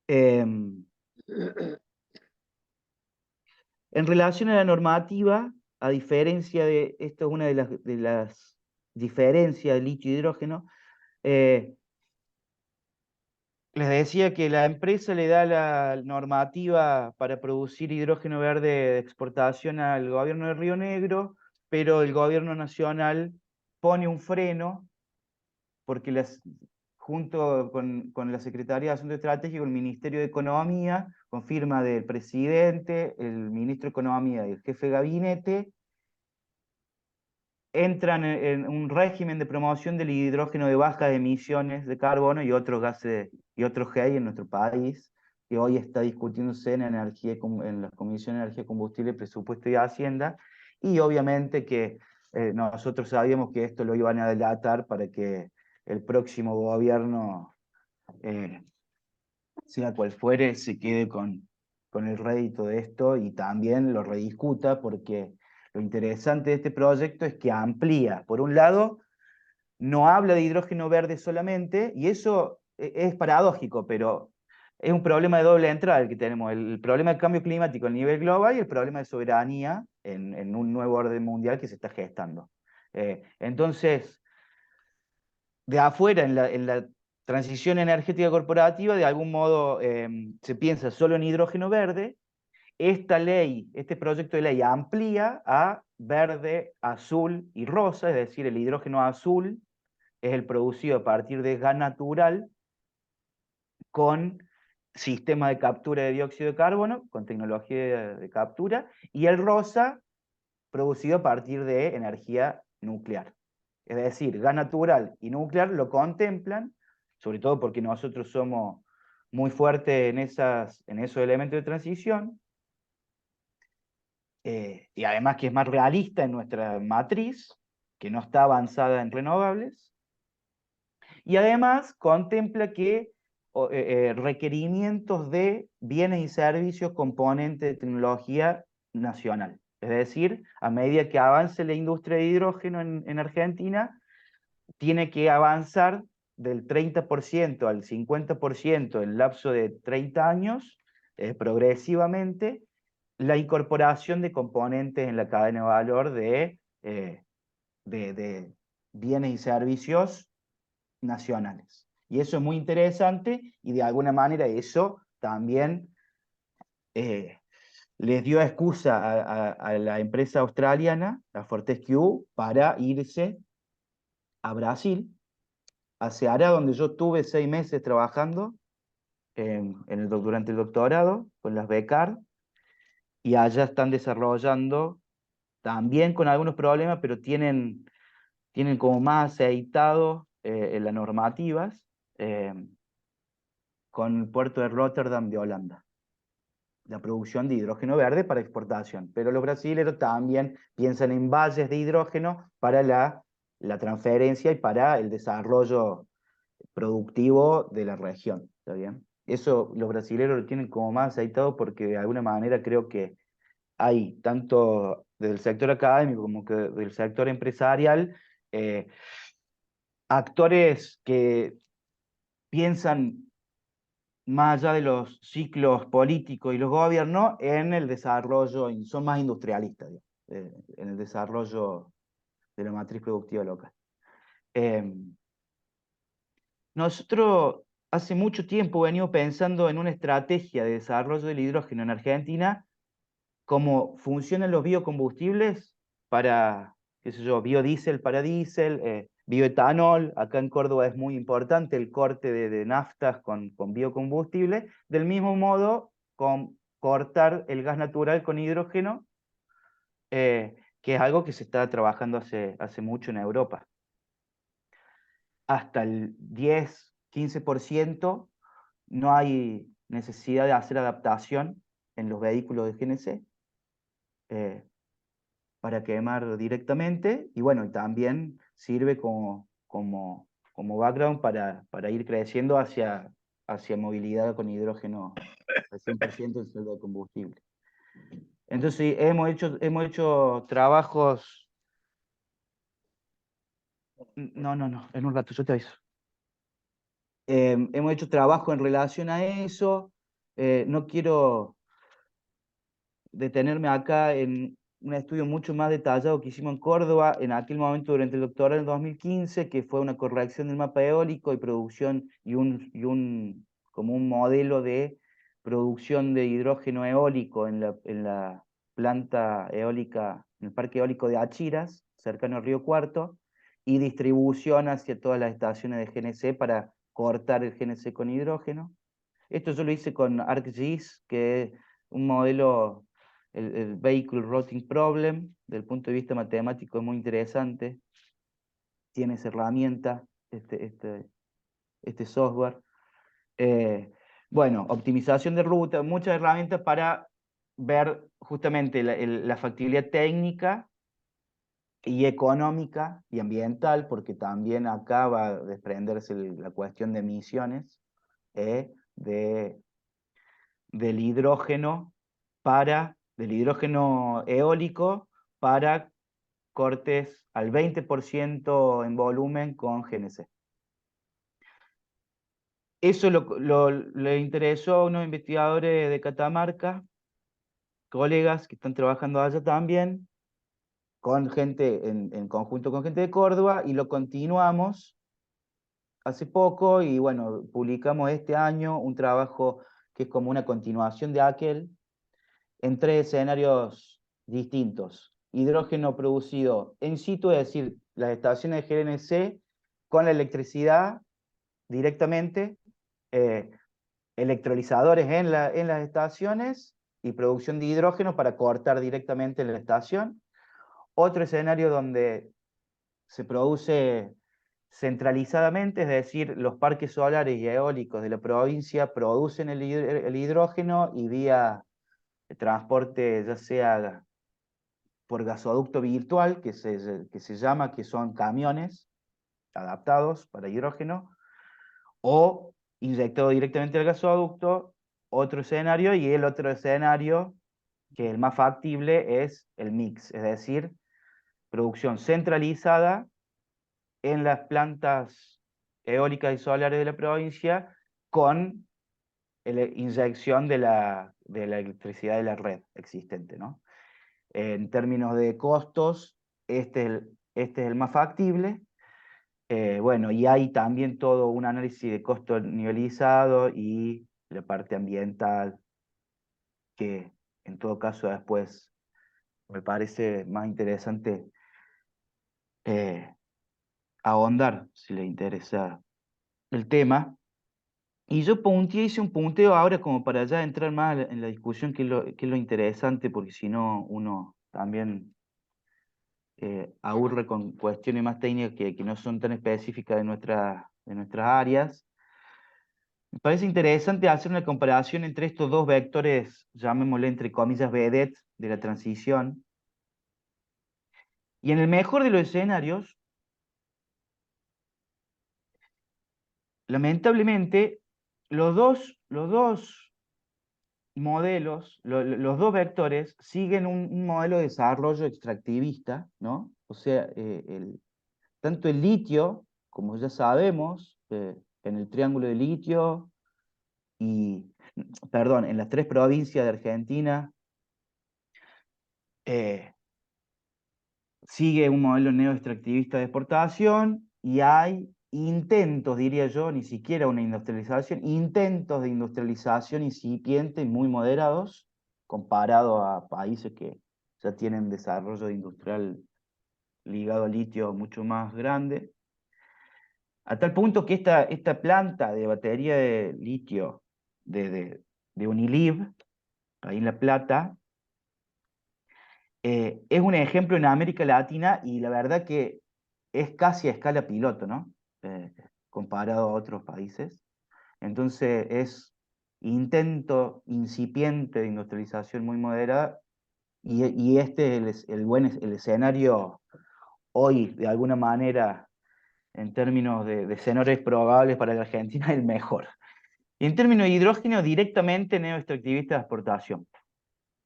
En relación a la normativa, a diferencia de, esto es una de las diferencias de litio y hidrógeno, les decía que la empresa le da la normativa para producir hidrógeno verde de exportación al gobierno de Río Negro, pero el gobierno nacional pone un freno porque junto con la Secretaría de Asuntos Estratégicos, el Ministerio de Economía, con firma del presidente, el ministro de Economía y el jefe de gabinete, entran en un régimen de promoción del hidrógeno de bajas emisiones de carbono y otros gases y otros GEI en nuestro país, que hoy está discutiéndose en la Comisión de Energía, Combustible, Presupuesto y Hacienda, y obviamente que nosotros sabíamos que esto lo iban a delatar para que el próximo gobierno, sea cual fuere, se quede con el rédito de esto y también lo rediscuta, porque lo interesante de este proyecto es que amplía, por un lado, no habla de hidrógeno verde solamente, y eso es paradójico, pero es un problema de doble entrada el que tenemos, el problema del cambio climático a nivel global y el problema de soberanía en un nuevo orden mundial que se está gestando. Entonces, de afuera, en la transición energética corporativa, de algún modo se piensa solo en hidrógeno verde. Esta ley, este proyecto de ley amplía a verde, azul y rosa, es decir, el hidrógeno azul es el producido a partir de gas natural con sistema de captura de dióxido de carbono, con tecnología de captura, y el rosa producido a partir de energía nuclear. Es decir, gas natural y nuclear lo contemplan, sobre todo porque nosotros somos muy fuertes en esos elementos de transición, y además que es más realista en nuestra matriz, que no está avanzada en renovables, y además contempla que requerimientos de bienes y servicios componentes de tecnología nacional. Es decir, a medida que avance la industria de hidrógeno en Argentina, tiene que avanzar del 30% al 50% en el lapso de 30 años, progresivamente, la incorporación de componentes en la cadena de valor de bienes y servicios nacionales. Y eso es muy interesante y de alguna manera eso también les dio excusa a la empresa australiana, la Fortescue, para irse a Brasil, a Ceará, donde yo tuve 6 meses trabajando durante el doctorado con las BECAR, y allá están desarrollando también con algunos problemas, pero tienen como más aceitado en las normativas eh, con el puerto de Rotterdam de Holanda, la producción de hidrógeno verde para exportación. Pero los brasileños también piensan en valles de hidrógeno para la transferencia y para el desarrollo productivo de la región. ¿Está bien? Eso los brasileños lo tienen como más aceitado porque de alguna manera creo que hay, tanto del sector académico como que del sector empresarial, eh, actores que piensan más allá de los ciclos políticos y los gobiernos en el desarrollo, son más industrialistas, digamos, en el desarrollo de la matriz productiva local. Nosotros hace mucho tiempo venimos pensando en una estrategia de desarrollo del hidrógeno en Argentina, cómo funcionan los biocombustibles para, qué sé yo, biodiesel para diésel, bioetanol. Acá en Córdoba es muy importante el corte de naftas con biocombustible. Del mismo modo, con cortar el gas natural con hidrógeno, que es algo que se está trabajando hace mucho en Europa. Hasta el 10-15% no hay necesidad de hacer adaptación en los vehículos de GNC. Para quemar directamente, y bueno, y también sirve como background para ir creciendo hacia movilidad con hidrógeno al 100% en celda de combustible. Entonces sí, hemos hecho trabajos. No, en un rato, yo te aviso. Hemos hecho trabajo en relación a eso. No quiero detenerme acá en un estudio mucho más detallado que hicimos en Córdoba en aquel momento durante el doctorado en 2015, que fue una corrección del mapa eólico y producción como un modelo de producción de hidrógeno eólico en la planta eólica, en el parque eólico de Achiras, cercano al Río Cuarto, y distribución hacia todas las estaciones de GNC para cortar el GNC con hidrógeno. Esto yo lo hice con ArcGIS, que es un modelo, el Vehicle Routing Problem, desde el punto de vista matemático es muy interesante. Tiene esa herramienta, este software. Bueno, optimización de ruta, muchas herramientas para ver justamente la factibilidad técnica y económica y ambiental, porque también acá va a desprenderse la cuestión de emisiones, de del hidrógeno eólico para cortes al 20% en volumen con GNC. Eso le interesó a unos investigadores de Catamarca, colegas que están trabajando allá también, con gente, en conjunto con gente de Córdoba, y lo continuamos hace poco, y bueno, publicamos este año un trabajo que es como una continuación de aquel, en 3 escenarios distintos. Hidrógeno producido en situ, es decir, las estaciones de GNC con la electricidad directamente, eh, electrolizadores en las estaciones y producción de hidrógeno para cortar directamente en la estación. Otro escenario donde se produce centralizadamente, es decir, los parques solares y eólicos de la provincia producen el hidrógeno y vía transporte, ya sea por gasoducto virtual, que se llama, que son camiones adaptados para hidrógeno, o inyectado directamente al gasoducto. Otro escenario, y el otro escenario, que es el más factible, es el mix, es decir, producción centralizada en las plantas eólicas y solares de la provincia con la inyección de la electricidad de la red existente, ¿no? En términos de costos, este es el más factible. Bueno, y hay también todo un análisis de costo nivelizado y la parte ambiental, que en todo caso después me parece más interesante eh, ahondar, si le interesa el tema. Y yo hice un punteo ahora como para ya entrar más en la discusión, que es lo interesante, porque si no uno también aburre con cuestiones más técnicas que no son tan específicas de nuestras áreas. Me parece interesante hacer una comparación entre estos dos vectores, llamémosle entre comillas, vedettes de la transición. Y en el mejor de los escenarios, lamentablemente, los dos modelos, los dos vectores, siguen un modelo de desarrollo extractivista, ¿no? O sea, tanto el litio, como ya sabemos, en el triángulo de litio y, perdón, en las tres provincias de Argentina, eh, sigue un modelo neoextractivista de exportación y hay intentos, diría yo, ni siquiera una industrialización, intentos de industrialización incipiente y muy moderados comparado a países que ya tienen desarrollo industrial ligado al litio mucho más grande. A tal punto que esta planta de batería de litio de Unilib, ahí en La Plata, es un ejemplo en América Latina y la verdad que es casi a escala piloto, ¿no? Comparado a otros países. Entonces es intento incipiente de industrialización muy moderada y este es el escenario hoy, de alguna manera, en términos de escenarios probables para la Argentina, el mejor. Y en términos de hidrógeno, directamente neoextractivista de exportación.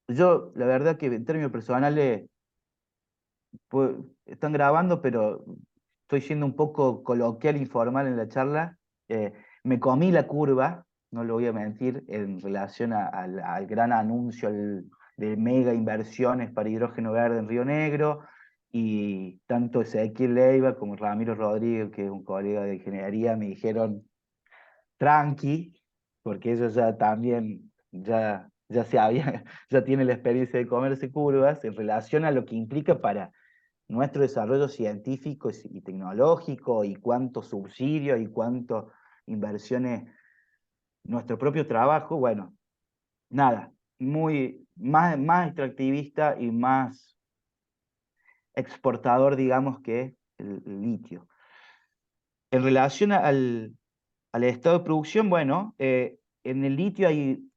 Yo, la verdad que en términos personales, pues, están grabando, pero estoy siendo un poco coloquial, informal en la charla. Me comí la curva, no lo voy a mentir, en relación al gran anuncio de mega inversiones para hidrógeno verde en Río Negro, y tanto Ezequiel Leiva como Ramiro Rodríguez, que es un colega de ingeniería, me dijeron tranqui, porque ellos ya también, ya se había, ya tienen la experiencia de comerse curvas en relación a lo que implica para nuestro desarrollo científico y tecnológico, y cuántos subsidios y cuántas inversiones, nuestro propio trabajo. Bueno, nada, más extractivista y más exportador, digamos, que el litio. En relación al estado de producción, bueno, en el litio hay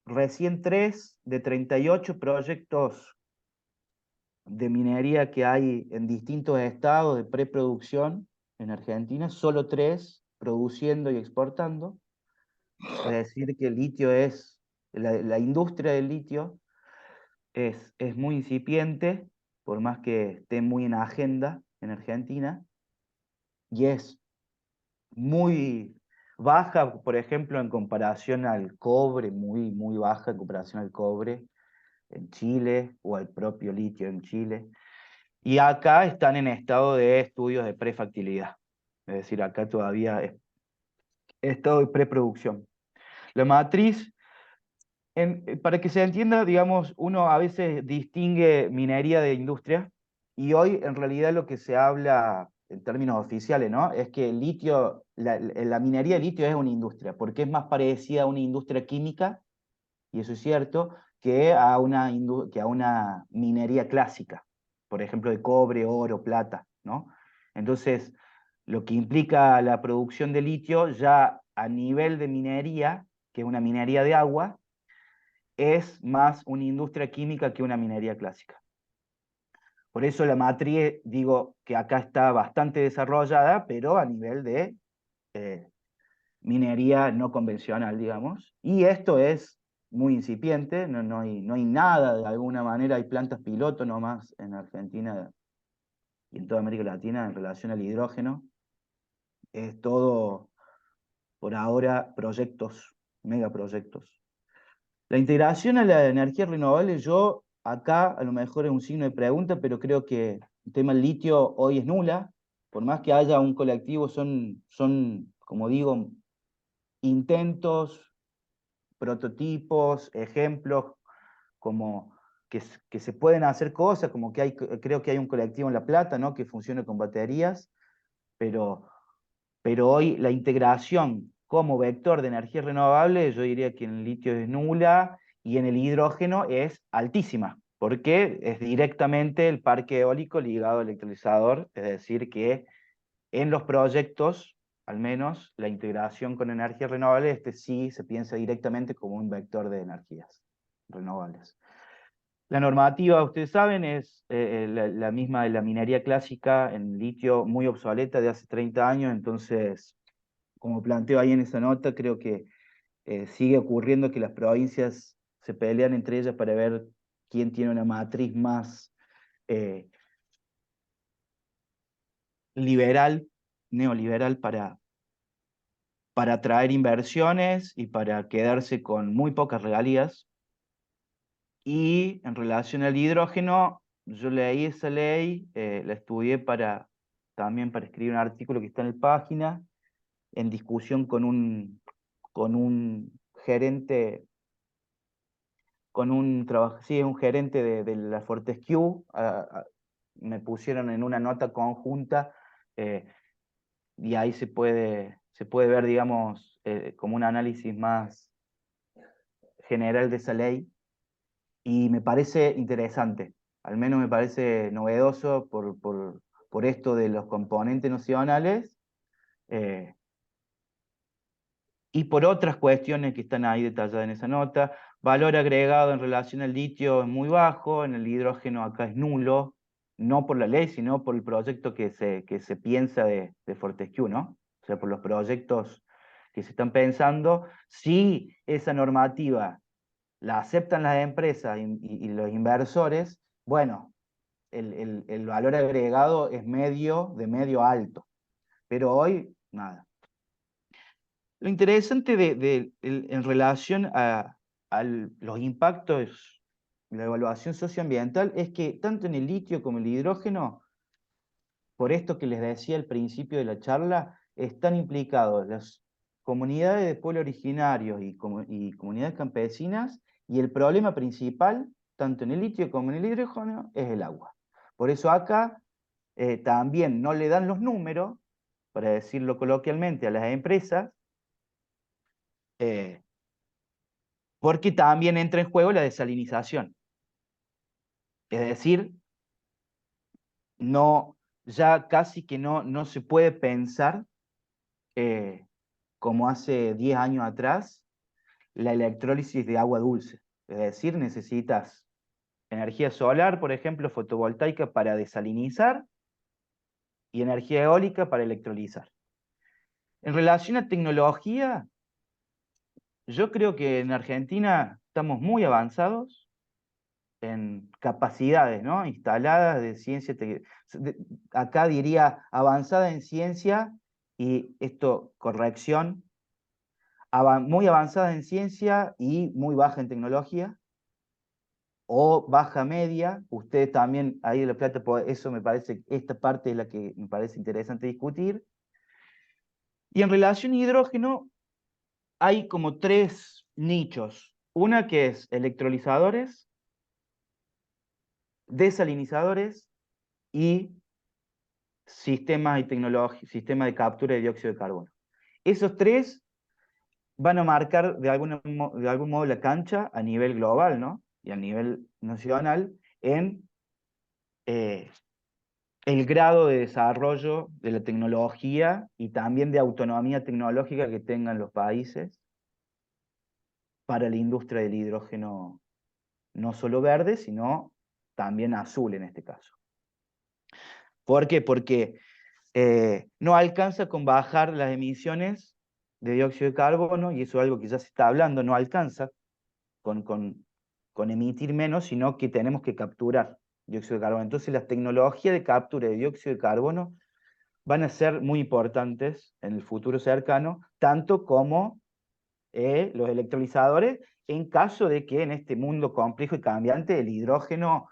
recién 3 de 38 proyectos de minería que hay en distintos estados de preproducción en Argentina, solo 3 produciendo y exportando. Es decir, que el litio la industria del litio es muy incipiente, por más que esté muy en agenda en Argentina, y es muy baja, por ejemplo, en comparación al cobre, muy baja en comparación al cobre en Chile o al propio litio en Chile. Y acá están en estado de estudios de prefactibilidad. Es decir, acá todavía es estado de preproducción. La matriz, para que se entienda, digamos, uno a veces distingue minería de industria, y hoy en realidad lo que se habla en términos oficiales, ¿no? Es que el litio, la minería de litio es una industria, porque es más parecida a una industria química, y eso es cierto, que a una minería clásica, por ejemplo, de cobre, oro, plata, ¿no? Entonces, lo que implica la producción de litio ya a nivel de minería, que es una minería de agua, es más una industria química que una minería clásica. Por eso la matriz, digo que acá está bastante desarrollada, pero a nivel de eh, minería no convencional, digamos. Y esto es muy incipiente, no hay nada, de alguna manera hay plantas piloto nomás en Argentina y en toda América Latina en relación al hidrógeno. Es todo, por ahora, proyectos, megaproyectos. La integración a la energía renovable, yo acá a lo mejor es un signo de pregunta, pero creo que el tema del litio hoy es nula. Por más que haya un colectivo, son como digo, intentos, prototipos, ejemplos, como que se pueden hacer cosas, como que creo que hay un colectivo en La Plata, ¿no? Que funciona con baterías, pero hoy la integración como vector de energía renovable, yo diría que en el litio es nula y en el hidrógeno es altísima, porque es directamente el parque eólico ligado al electrolizador, es decir, que en los proyectos, al menos, la integración con energía renovable, sí se piensa directamente como un vector de energías renovables. La normativa, ustedes saben, es la misma de la minería clásica en litio, muy obsoleta de hace 30 años, entonces como planteo ahí en esa nota, creo que sigue ocurriendo que las provincias se pelean entre ellas para ver quién tiene una matriz más eh, liberal, neoliberal, para atraer inversiones y para quedarse con muy pocas regalías. Y en relación al hidrógeno, yo leí esa ley, la estudié también para escribir un artículo que está en la página, en discusión con un gerente sí, un gerente de la Fortescue, me pusieron en una nota conjunta, eh, y ahí se puede ver, digamos, como un análisis más general de esa ley, y me parece interesante, al menos me parece novedoso por esto de los componentes nacionales, eh, y por otras cuestiones que están ahí detalladas en esa nota. Valor agregado en relación al litio es muy bajo, en el hidrógeno acá es nulo, no por la ley, sino por el proyecto que se piensa de Fortescue, ¿no? O sea, por los proyectos que se están pensando. Si esa normativa la aceptan las empresas y los inversores, bueno, el valor agregado es de medio alto, pero hoy nada. Lo interesante en relación a los impactos, la evaluación socioambiental, es que tanto en el litio como en el hidrógeno, por esto que les decía al principio de la charla, están implicados las comunidades de pueblos originarios y comunidades campesinas, y el problema principal, tanto en el litio como en el hidrógeno, es el agua. Por eso acá también no le dan los números, para decirlo coloquialmente, a las empresas, eh, porque también entra en juego la desalinización. Es decir, no, ya casi que no se puede pensar, eh, como hace 10 años atrás, la electrólisis de agua dulce. Es decir, necesitas energía solar, por ejemplo, fotovoltaica para desalinizar, y energía eólica para electrolizar. En relación a tecnología, yo creo que en Argentina estamos muy avanzados en capacidades, ¿no? Instaladas de ciencia, acá diría avanzada en ciencia, y esto, corrección, muy avanzada en ciencia y muy baja en tecnología, o baja media. Ustedes también, ahí de La Plata, eso me parece, esta parte es la que me parece interesante discutir. Y en relación a hidrógeno, hay como tres nichos. Una que es electrolizadores, desalinizadores y sistemas sistemas de captura de dióxido de carbono. Esos tres van a marcar de algún modo la cancha a nivel global, ¿no? Y a nivel nacional en eh, el grado de desarrollo de la tecnología y también de autonomía tecnológica que tengan los países para la industria del hidrógeno, no solo verde, sino también azul en este caso. ¿Por qué? Porque no alcanza con bajar las emisiones de dióxido de carbono, y eso es algo que ya se está hablando, no alcanza con emitir menos, sino que tenemos que capturar dióxido de carbono. Entonces las tecnologías de captura de dióxido de carbono van a ser muy importantes en el futuro cercano, tanto como los electrolizadores, en caso de que en este mundo complejo y cambiante el hidrógeno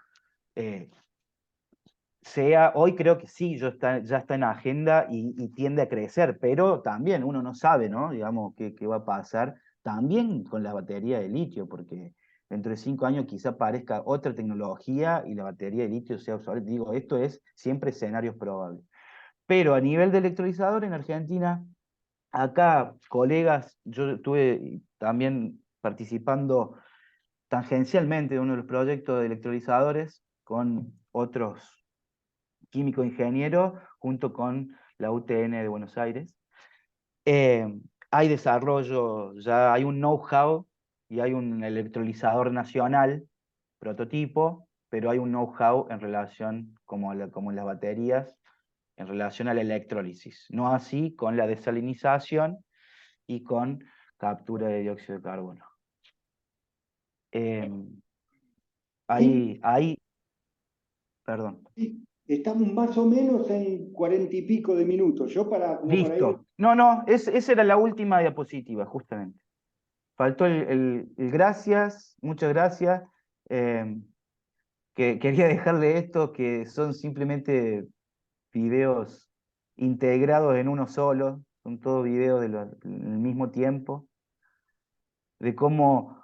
sea, hoy creo que sí, ya está en agenda y tiende a crecer, pero también uno no sabe, ¿no? Digamos, qué va a pasar también con la batería de litio, porque dentro de 5 años quizá aparezca otra tecnología y la batería de litio sea obsoleta. Digo, esto es siempre escenarios probables. Pero a nivel de electrolizador en Argentina, acá colegas, yo estuve también participando tangencialmente de uno de los proyectos de electrolizadores con otros químico ingeniero junto con la UTN de Buenos Aires. Hay desarrollo, ya hay un know-how y hay un electrolizador nacional, prototipo, pero hay un know-how en relación, como en las baterías, en relación a la electrólisis. No así con la desalinización y con captura de dióxido de carbono. Eh,
Sí,
ahí, perdón.
sí, estamos más o menos en 40 y pico de minutos. Yo como para ir.
Listo. No, no, esa era la última diapositiva, justamente. Faltó el gracias, muchas gracias. eh, que quería dejarle esto, que son simplemente videos integrados en uno solo, son todos videos del mismo tiempo, de cómo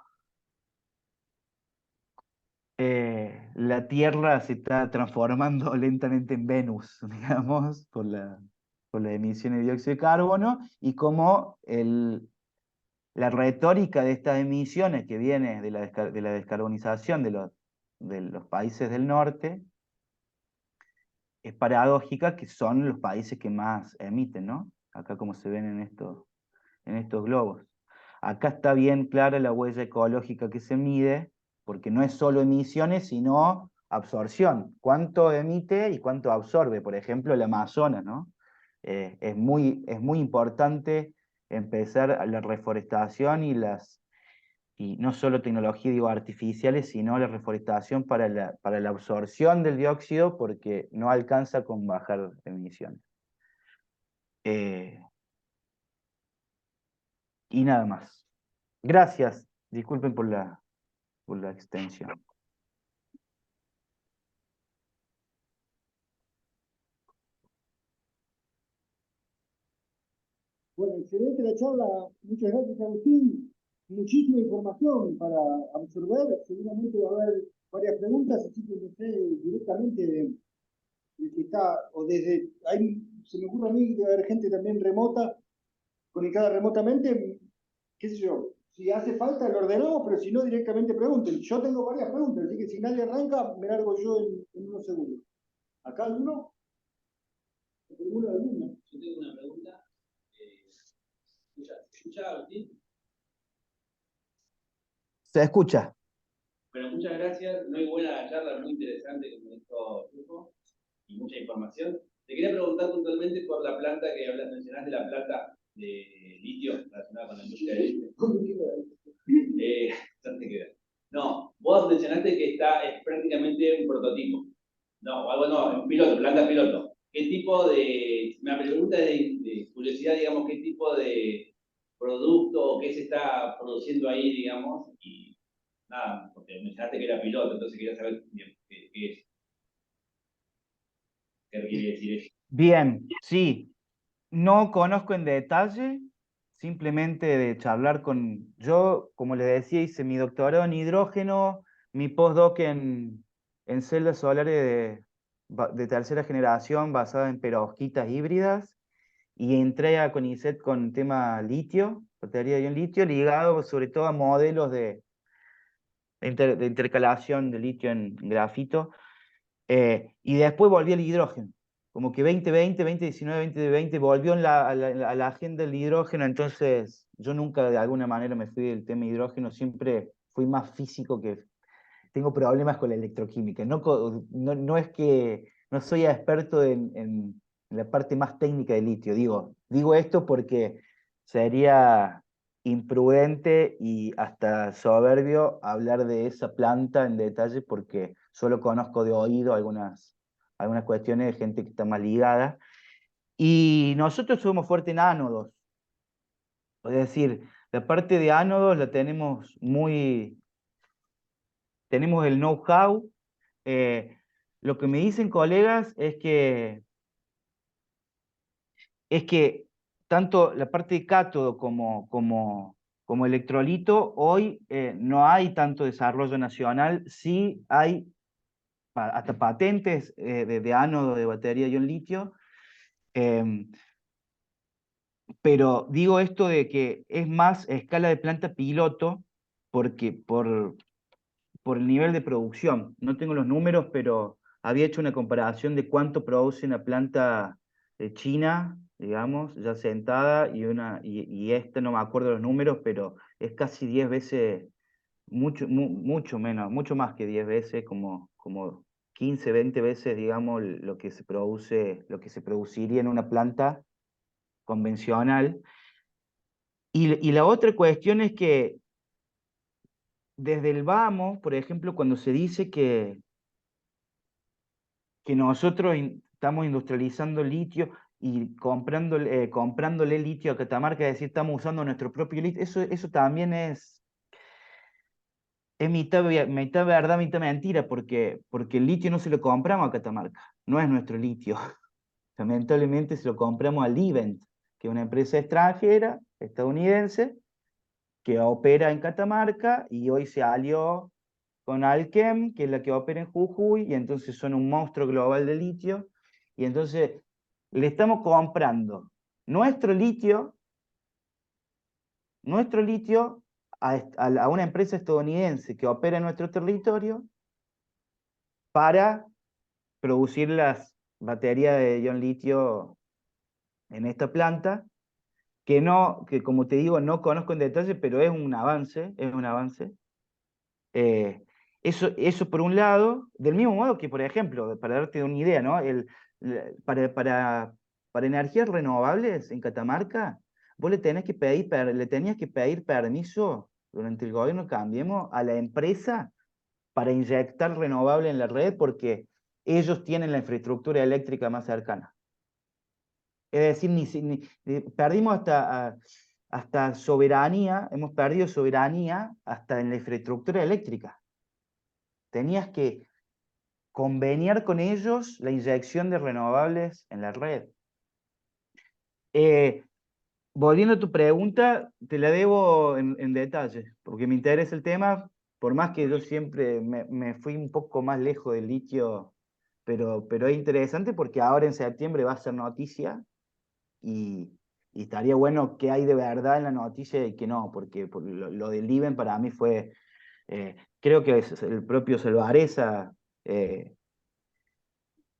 la Tierra se está transformando lentamente en Venus, digamos, por la emisión de dióxido de carbono, y cómo la retórica de estas emisiones que viene de la descarbonización de los países del norte es paradójica, que son los países que más emiten, ¿no? Acá como se ven en estos globos. Acá está bien clara la huella ecológica que se mide, porque no es solo emisiones, sino absorción. ¿Cuánto emite y cuánto absorbe? Por ejemplo, el Amazonas, ¿no? Es muy importante empezar la reforestación y no solo tecnología, digo, artificiales, sino la reforestación para la absorción del dióxido, porque no alcanza con bajar emisiones. Eh, y nada más. Gracias. Disculpen por la extensión.
Bueno, excelente la charla. Muchas gracias, Agustín. Muchísima información para absorber. Seguramente va a haber varias preguntas, así que no sé directamente de que está, o desde ahí se me ocurre a mí que va a haber gente también remota, conectada remotamente, qué sé yo. Si hace falta lo ordenamos, pero si no, directamente pregunten. Yo tengo varias preguntas, así que si nadie arranca, me largo yo en unos segundos. ¿Acá alguno? ¿Alguno?
Yo tengo una pregunta. ¿Se escucha, Agustín?
Se escucha.
Bueno, muchas gracias. Muy buena la charla, muy interesante como dijo Truco, y mucha información. Te quería preguntar puntualmente por la planta que mencionaste, la planta de litio relacionada con la industria de litio. Bastante que ver. No, vos mencionaste que es prácticamente un prototipo. No, algo no, un piloto, planta piloto. ¿Qué tipo de, me pregunta de curiosidad, digamos, qué tipo de producto o qué se está produciendo ahí, digamos? Y nada, porque mencionaste que era piloto, entonces quería saber bien, qué es, qué quiere decir eso.
Bien, sí. No conozco en detalle, simplemente de charlar con... Yo, como les decía, hice mi doctorado en hidrógeno, mi postdoc en celdas solares de tercera generación basadas en perovskitas híbridas, y entré a CONICET con tema litio, batería de ion litio, ligado sobre todo a modelos de intercalación de litio en grafito. Y después volví al hidrógeno. Como que 2020, 2019, 2020 volvió a la agenda el hidrógeno, entonces yo nunca de alguna manera me fui del tema hidrógeno, siempre fui más físico que... Tengo problemas con la electroquímica. No es que no soy experto en la parte más técnica del litio. Digo esto porque sería imprudente y hasta soberbio hablar de esa planta en detalle, porque solo conozco de oído algunas cuestiones de gente que está más ligada. Y nosotros somos fuertes en ánodos. Es decir, la parte de ánodos la tenemos tenemos el know-how. Lo que me dicen colegas es que tanto la parte de cátodo como electrolito, hoy no hay tanto desarrollo nacional, sí hay hasta patentes de ánodo de batería ion litio, pero digo esto de que es más a escala de planta piloto, porque por el nivel de producción. No tengo los números, pero había hecho una comparación de cuánto produce una planta de China, digamos, ya sentada, y esta no me acuerdo los números, pero es casi 10 veces, mucho menos, mucho más que 10 veces, como 15, 20 veces, digamos, lo que se produce, lo que se produciría en una planta convencional. Y la otra cuestión es que desde el vamos, por ejemplo, cuando se dice que nosotros estamos industrializando litio y comprándole litio a Catamarca, es decir, estamos usando nuestro propio litio, eso también es mitad verdad, mitad mentira, porque el litio no se lo compramos a Catamarca, no es nuestro litio. Lamentablemente se lo compramos a Livent, que es una empresa extranjera, estadounidense, que opera en Catamarca y hoy se alió con Alkem, que es la que opera en Jujuy, y entonces son un monstruo global de litio, y entonces le estamos comprando nuestro litio, nuestro litio a una empresa estadounidense que opera en nuestro territorio para producir las baterías de ion litio en esta planta, que como te digo, no conozco en detalle, pero es un avance, es un avance. Eh, eso por un lado, del mismo modo que, por ejemplo, para darte una idea, ¿no? Para energías renovables en Catamarca, vos le tenías que pedir permiso durante el gobierno Cambiemos a la empresa para inyectar renovable en la red porque ellos tienen la infraestructura eléctrica más cercana. Es decir, perdimos hasta soberanía, hemos perdido soberanía hasta en la infraestructura eléctrica. Tenías que conveniar con ellos la inyección de renovables en la red. Eh, Volviendo a tu pregunta, te la debo en detalle, porque me interesa el tema, por más que yo siempre me fui un poco más lejos del litio, pero es interesante porque ahora en septiembre va a ser noticia y, y estaría bueno que hay de verdad en la noticia y que no, porque lo del IBEN para mí fue, creo que es el propio Salvareza.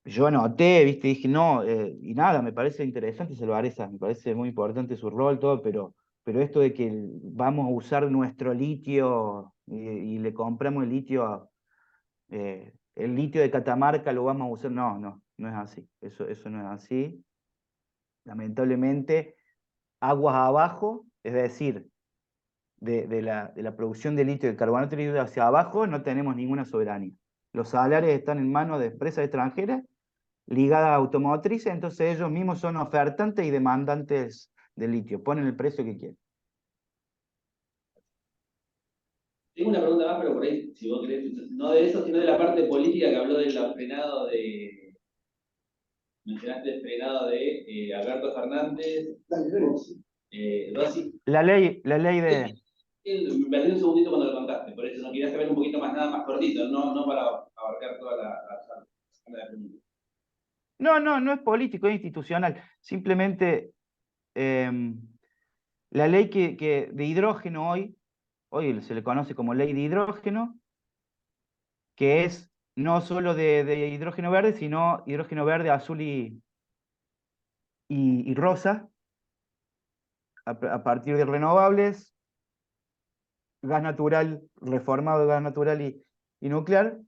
Yo anoté, viste, dije, no, y nada, me parece interesante Salvareza, me parece muy importante su rol, todo, pero esto de que vamos a usar nuestro litio y le compramos el litio de Catamarca lo vamos a usar, no es así, eso no es así. Lamentablemente, aguas abajo, es decir, de la producción de litio y de carbonato de litio hacia abajo, no tenemos ninguna soberanía. Los salarios están en manos de empresas extranjeras ligadas a automotrices, entonces ellos mismos son ofertantes y demandantes de litio, ponen el precio que quieren.
Tengo una pregunta más, pero por ahí, si vos querés, no de eso, sino de la parte política que habló del frenado de. Mencionaste el frenado de Alberto Fernández. Rossi.
La ley de...
Me perdí un segundito cuando lo contaste, por eso no quería saber un poquito más, nada más cortito, no para abarcar toda la pregunta.
No es político, es institucional. Simplemente la ley de hidrógeno hoy se le conoce como ley de hidrógeno, que es no solo de hidrógeno verde, sino hidrógeno verde, azul y rosa, a partir de renovables, gas natural, reformado de gas natural y nuclear.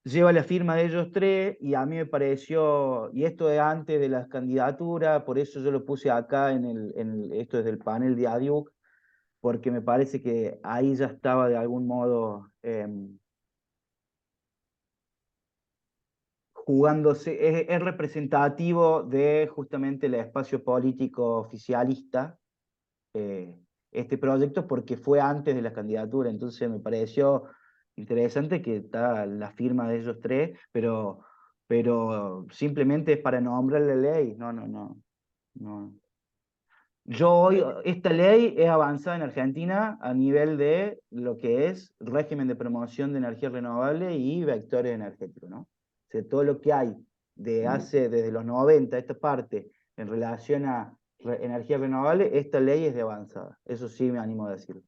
Lleva la firma de ellos tres y a mí me pareció, y esto es antes de las candidaturas, por eso yo lo puse acá esto es del panel de ADIUC, porque me parece que ahí ya estaba de algún modo jugándose, es representativo de justamente el espacio político oficialista, este proyecto, porque fue antes de la candidatura, entonces me pareció interesante que está la firma de ellos tres, pero simplemente es para nombrar la ley, no. Yo hoy, esta ley es avanzada en Argentina a nivel de lo que es régimen de promoción de energía renovable y vectores energéticos, ¿no? O sea, todo lo que hay desde los 90, esta parte, en relación a energía renovable, esta ley es de avanzada. Eso sí me animo a decirlo.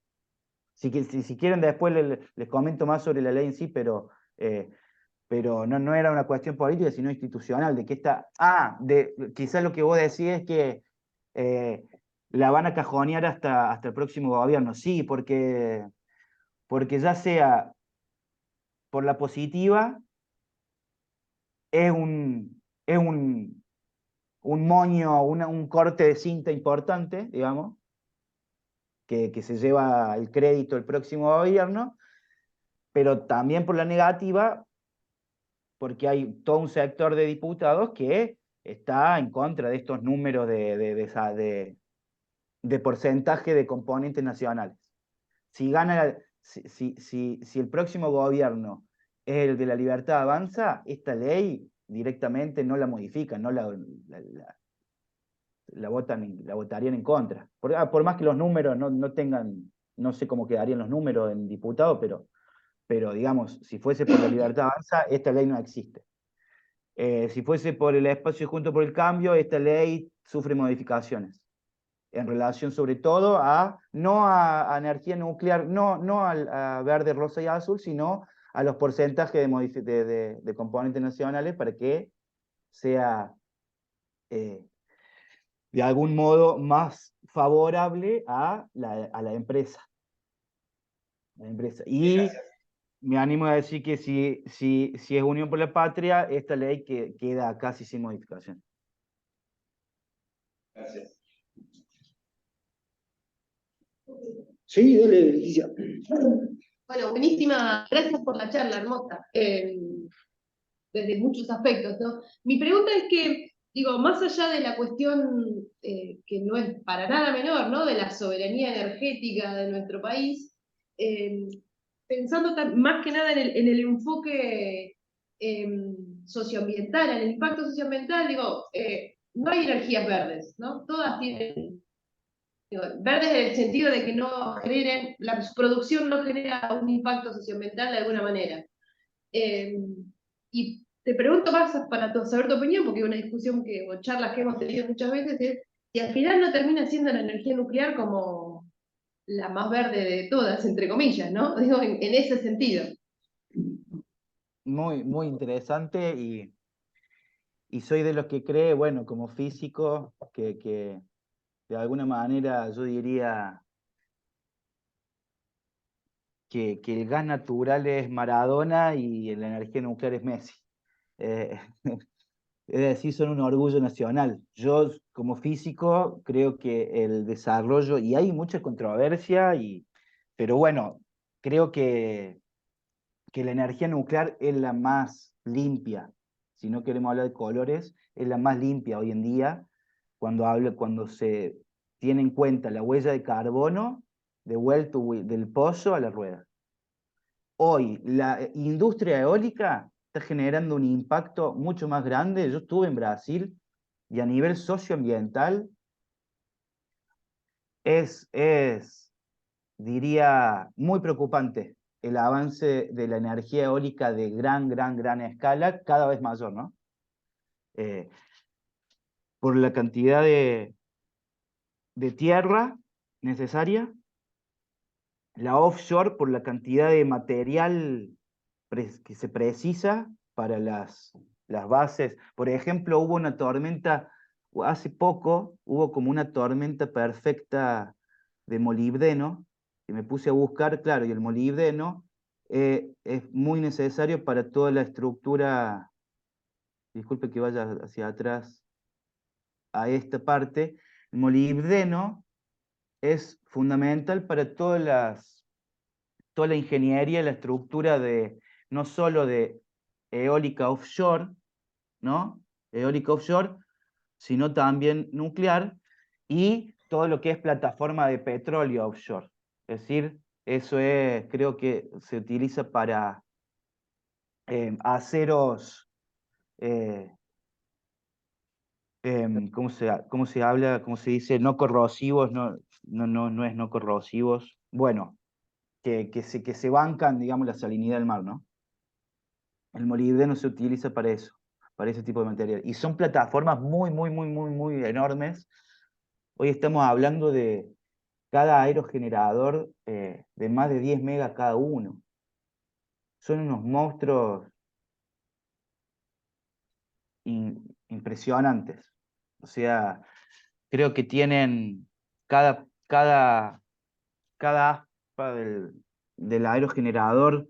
Si quieren después les comento más sobre la ley en sí, pero no era una cuestión política, sino institucional, de que quizás lo que vos decís es que la van a cajonear hasta el próximo gobierno. Sí, porque ya sea por la positiva, es un moño, un corte de cinta importante, digamos, que se lleva el crédito el próximo gobierno, pero también por la negativa, porque hay todo un sector de diputados que está en contra de estos números de porcentaje de componentes nacionales. Si el próximo gobierno es el de la Libertad Avanza, esta ley directamente no la modifican, no la votarían en contra. Por más que los números no tengan, no sé cómo quedarían los números en diputados, pero digamos, si fuese por la Libertad Avanza, esta ley no existe. Si fuese por el Espacio Junto por el Cambio, esta ley sufre modificaciones en relación sobre todo no a energía nuclear, no a verde, rosa y azul, sino a los porcentajes de componentes nacionales para que sea de algún modo más favorable a la empresa. Y
Gracias.
me animo a decir que si es Unión por la Patria, esta ley queda casi sin modificación.
Gracias.
Sí, dale, Leticia.
Bueno, buenísima, gracias por la charla, hermosa, desde muchos aspectos, ¿no? Mi pregunta es que, digo, más allá de la cuestión que no es para nada menor, ¿no? De la soberanía energética de nuestro país, pensando más que nada en el enfoque socioambiental, en el impacto socioambiental, digo, no hay energías verdes, ¿no? Todas tienen verdes en el sentido de que no generen, su producción no genera un impacto socioambiental de alguna manera. Y te pregunto más para saber tu opinión, porque es una discusión o charlas que hemos tenido muchas veces, es si al final no termina siendo la energía nuclear como la más verde de todas, entre comillas, ¿no? Digo, en ese sentido.
Muy, muy interesante y soy de los que cree, bueno, como físico, que de alguna manera yo diría que el gas natural es Maradona y la energía nuclear es Messi. Eh, es decir, son un orgullo nacional. Yo, como físico, creo que el desarrollo, y hay mucha controversia, pero bueno, creo que la energía nuclear es la más limpia. Si no queremos hablar de colores, es la más limpia hoy en día cuando se tiene en cuenta la huella de carbono devuelto del pozo a la rueda. Hoy la industria eólica está generando un impacto mucho más grande. Yo estuve en Brasil y a nivel socioambiental es diría, muy preocupante el avance de la energía eólica de gran escala, cada vez mayor, ¿no? Por la cantidad de tierra necesaria, la offshore por la cantidad de material que se precisa para las bases. Por ejemplo, hubo una tormenta, hace poco hubo como una tormenta perfecta de molibdeno, que me puse a buscar, claro, y el molibdeno es muy necesario para toda la estructura, disculpe que vaya hacia atrás a esta parte, el molibdeno es fundamental para toda la ingeniería, la estructura no solo de eólica offshore, ¿no? Eólica offshore, sino también nuclear, y todo lo que es plataforma de petróleo offshore. Es decir, eso es, creo que se utiliza para aceros, eh, ¿cómo se habla? ¿Cómo se dice? No corrosivos, no es no corrosivos. Bueno, que se bancan, digamos, la salinidad del mar, ¿no? El molibdeno se utiliza para ese tipo de material. Y son plataformas muy enormes. Hoy estamos hablando de cada aerogenerador de más de 10 megas cada uno. Son unos monstruos impresionantes. O sea, creo que tienen cada aspa del aerogenerador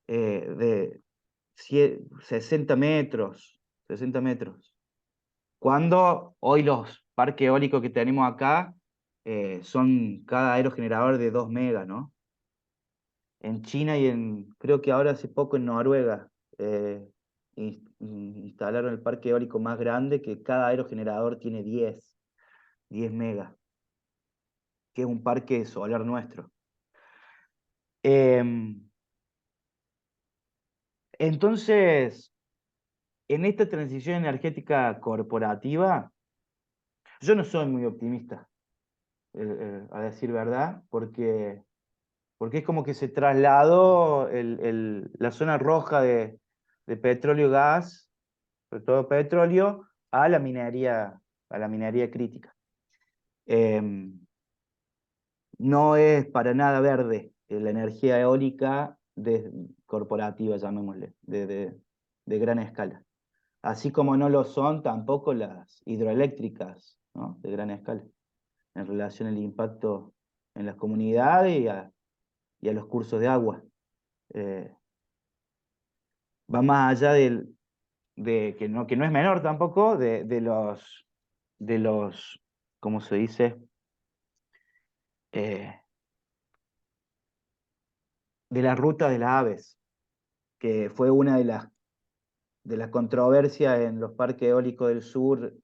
de 60 metros, 60 metros. Cuando hoy los parques eólicos que tenemos acá son cada aerogenerador de 2 megas, ¿no? En China creo que ahora hace poco en Noruega, eh, instalaron el parque eólico más grande, que cada aerogenerador tiene 10 megas, que es un parque solar nuestro. Entonces, en esta transición energética corporativa, yo no soy muy optimista, a decir verdad, porque es como que se trasladó la zona roja de petróleo y gas, sobre todo petróleo, a la minería crítica. No es para nada verde la energía eólica corporativa, llamémosle, de gran escala. Así como no lo son tampoco las hidroeléctricas, ¿no? De gran escala, en relación al impacto en las comunidades y a los cursos de agua. Va más allá que no es menor tampoco, de los, ¿cómo se dice? De la ruta de las aves, que fue una de las controversias en los parques eólicos del sur,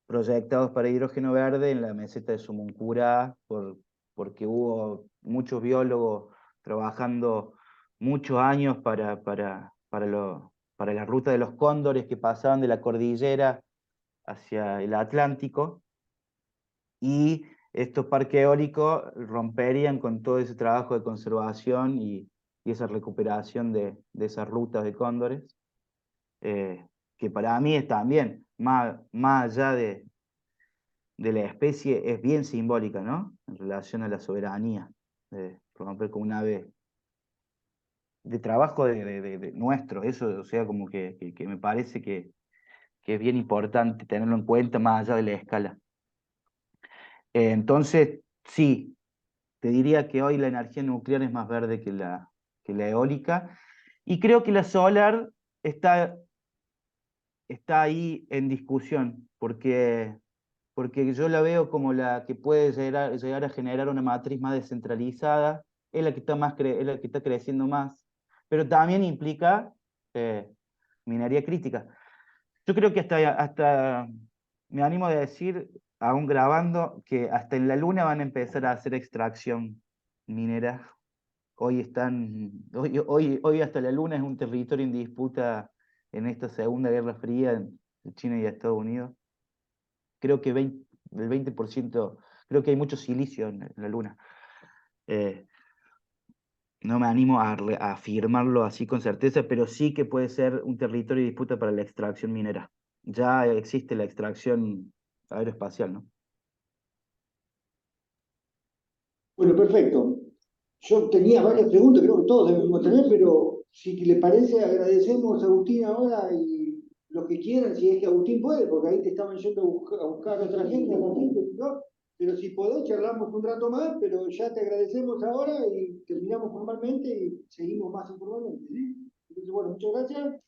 proyectados para hidrógeno verde en la meseta de Sumuncurá, porque hubo muchos biólogos trabajando muchos años para la ruta de los cóndores que pasaban de la cordillera hacia el Atlántico, y estos parques eólicos romperían con todo ese trabajo de conservación y esa recuperación de esas rutas de cóndores, que para mí es también, más allá de la especie, es bien simbólica, ¿no? En relación a la soberanía, de romper con un ave de trabajo de nuestro, eso, o sea, como que me parece que es bien importante tenerlo en cuenta más allá de la escala. Entonces, sí, te diría que hoy la energía nuclear es más verde que la eólica, y creo que la solar está ahí en discusión, porque yo la veo como la que puede llegar a generar una matriz más descentralizada, es la que está, es la que está creciendo más, pero también implica eh, minería crítica. Yo creo que hasta me animo a decir, aún grabando, que hasta en la Luna van a empezar a hacer extracción minera. Hoy hasta la Luna es un territorio en disputa en esta Segunda Guerra Fría de China y Estados Unidos. Creo que el 20%, creo que hay mucho silicio en la Luna. No me animo a afirmarlo así con certeza, pero sí que puede ser un territorio de disputa para la extracción minera. Ya existe la extracción aeroespacial, ¿no?
Bueno, perfecto. Yo tenía varias preguntas, creo que todos debemos tener, pero si le parece, agradecemos a Agustín ahora y lo que quieran, si es que Agustín puede, porque ahí te estaban yendo a buscar otra gente, ¿no? Pero si podés, charlamos un rato más, pero ya te agradecemos ahora y terminamos formalmente y seguimos más informalmente, ¿sí? Entonces, bueno, muchas gracias.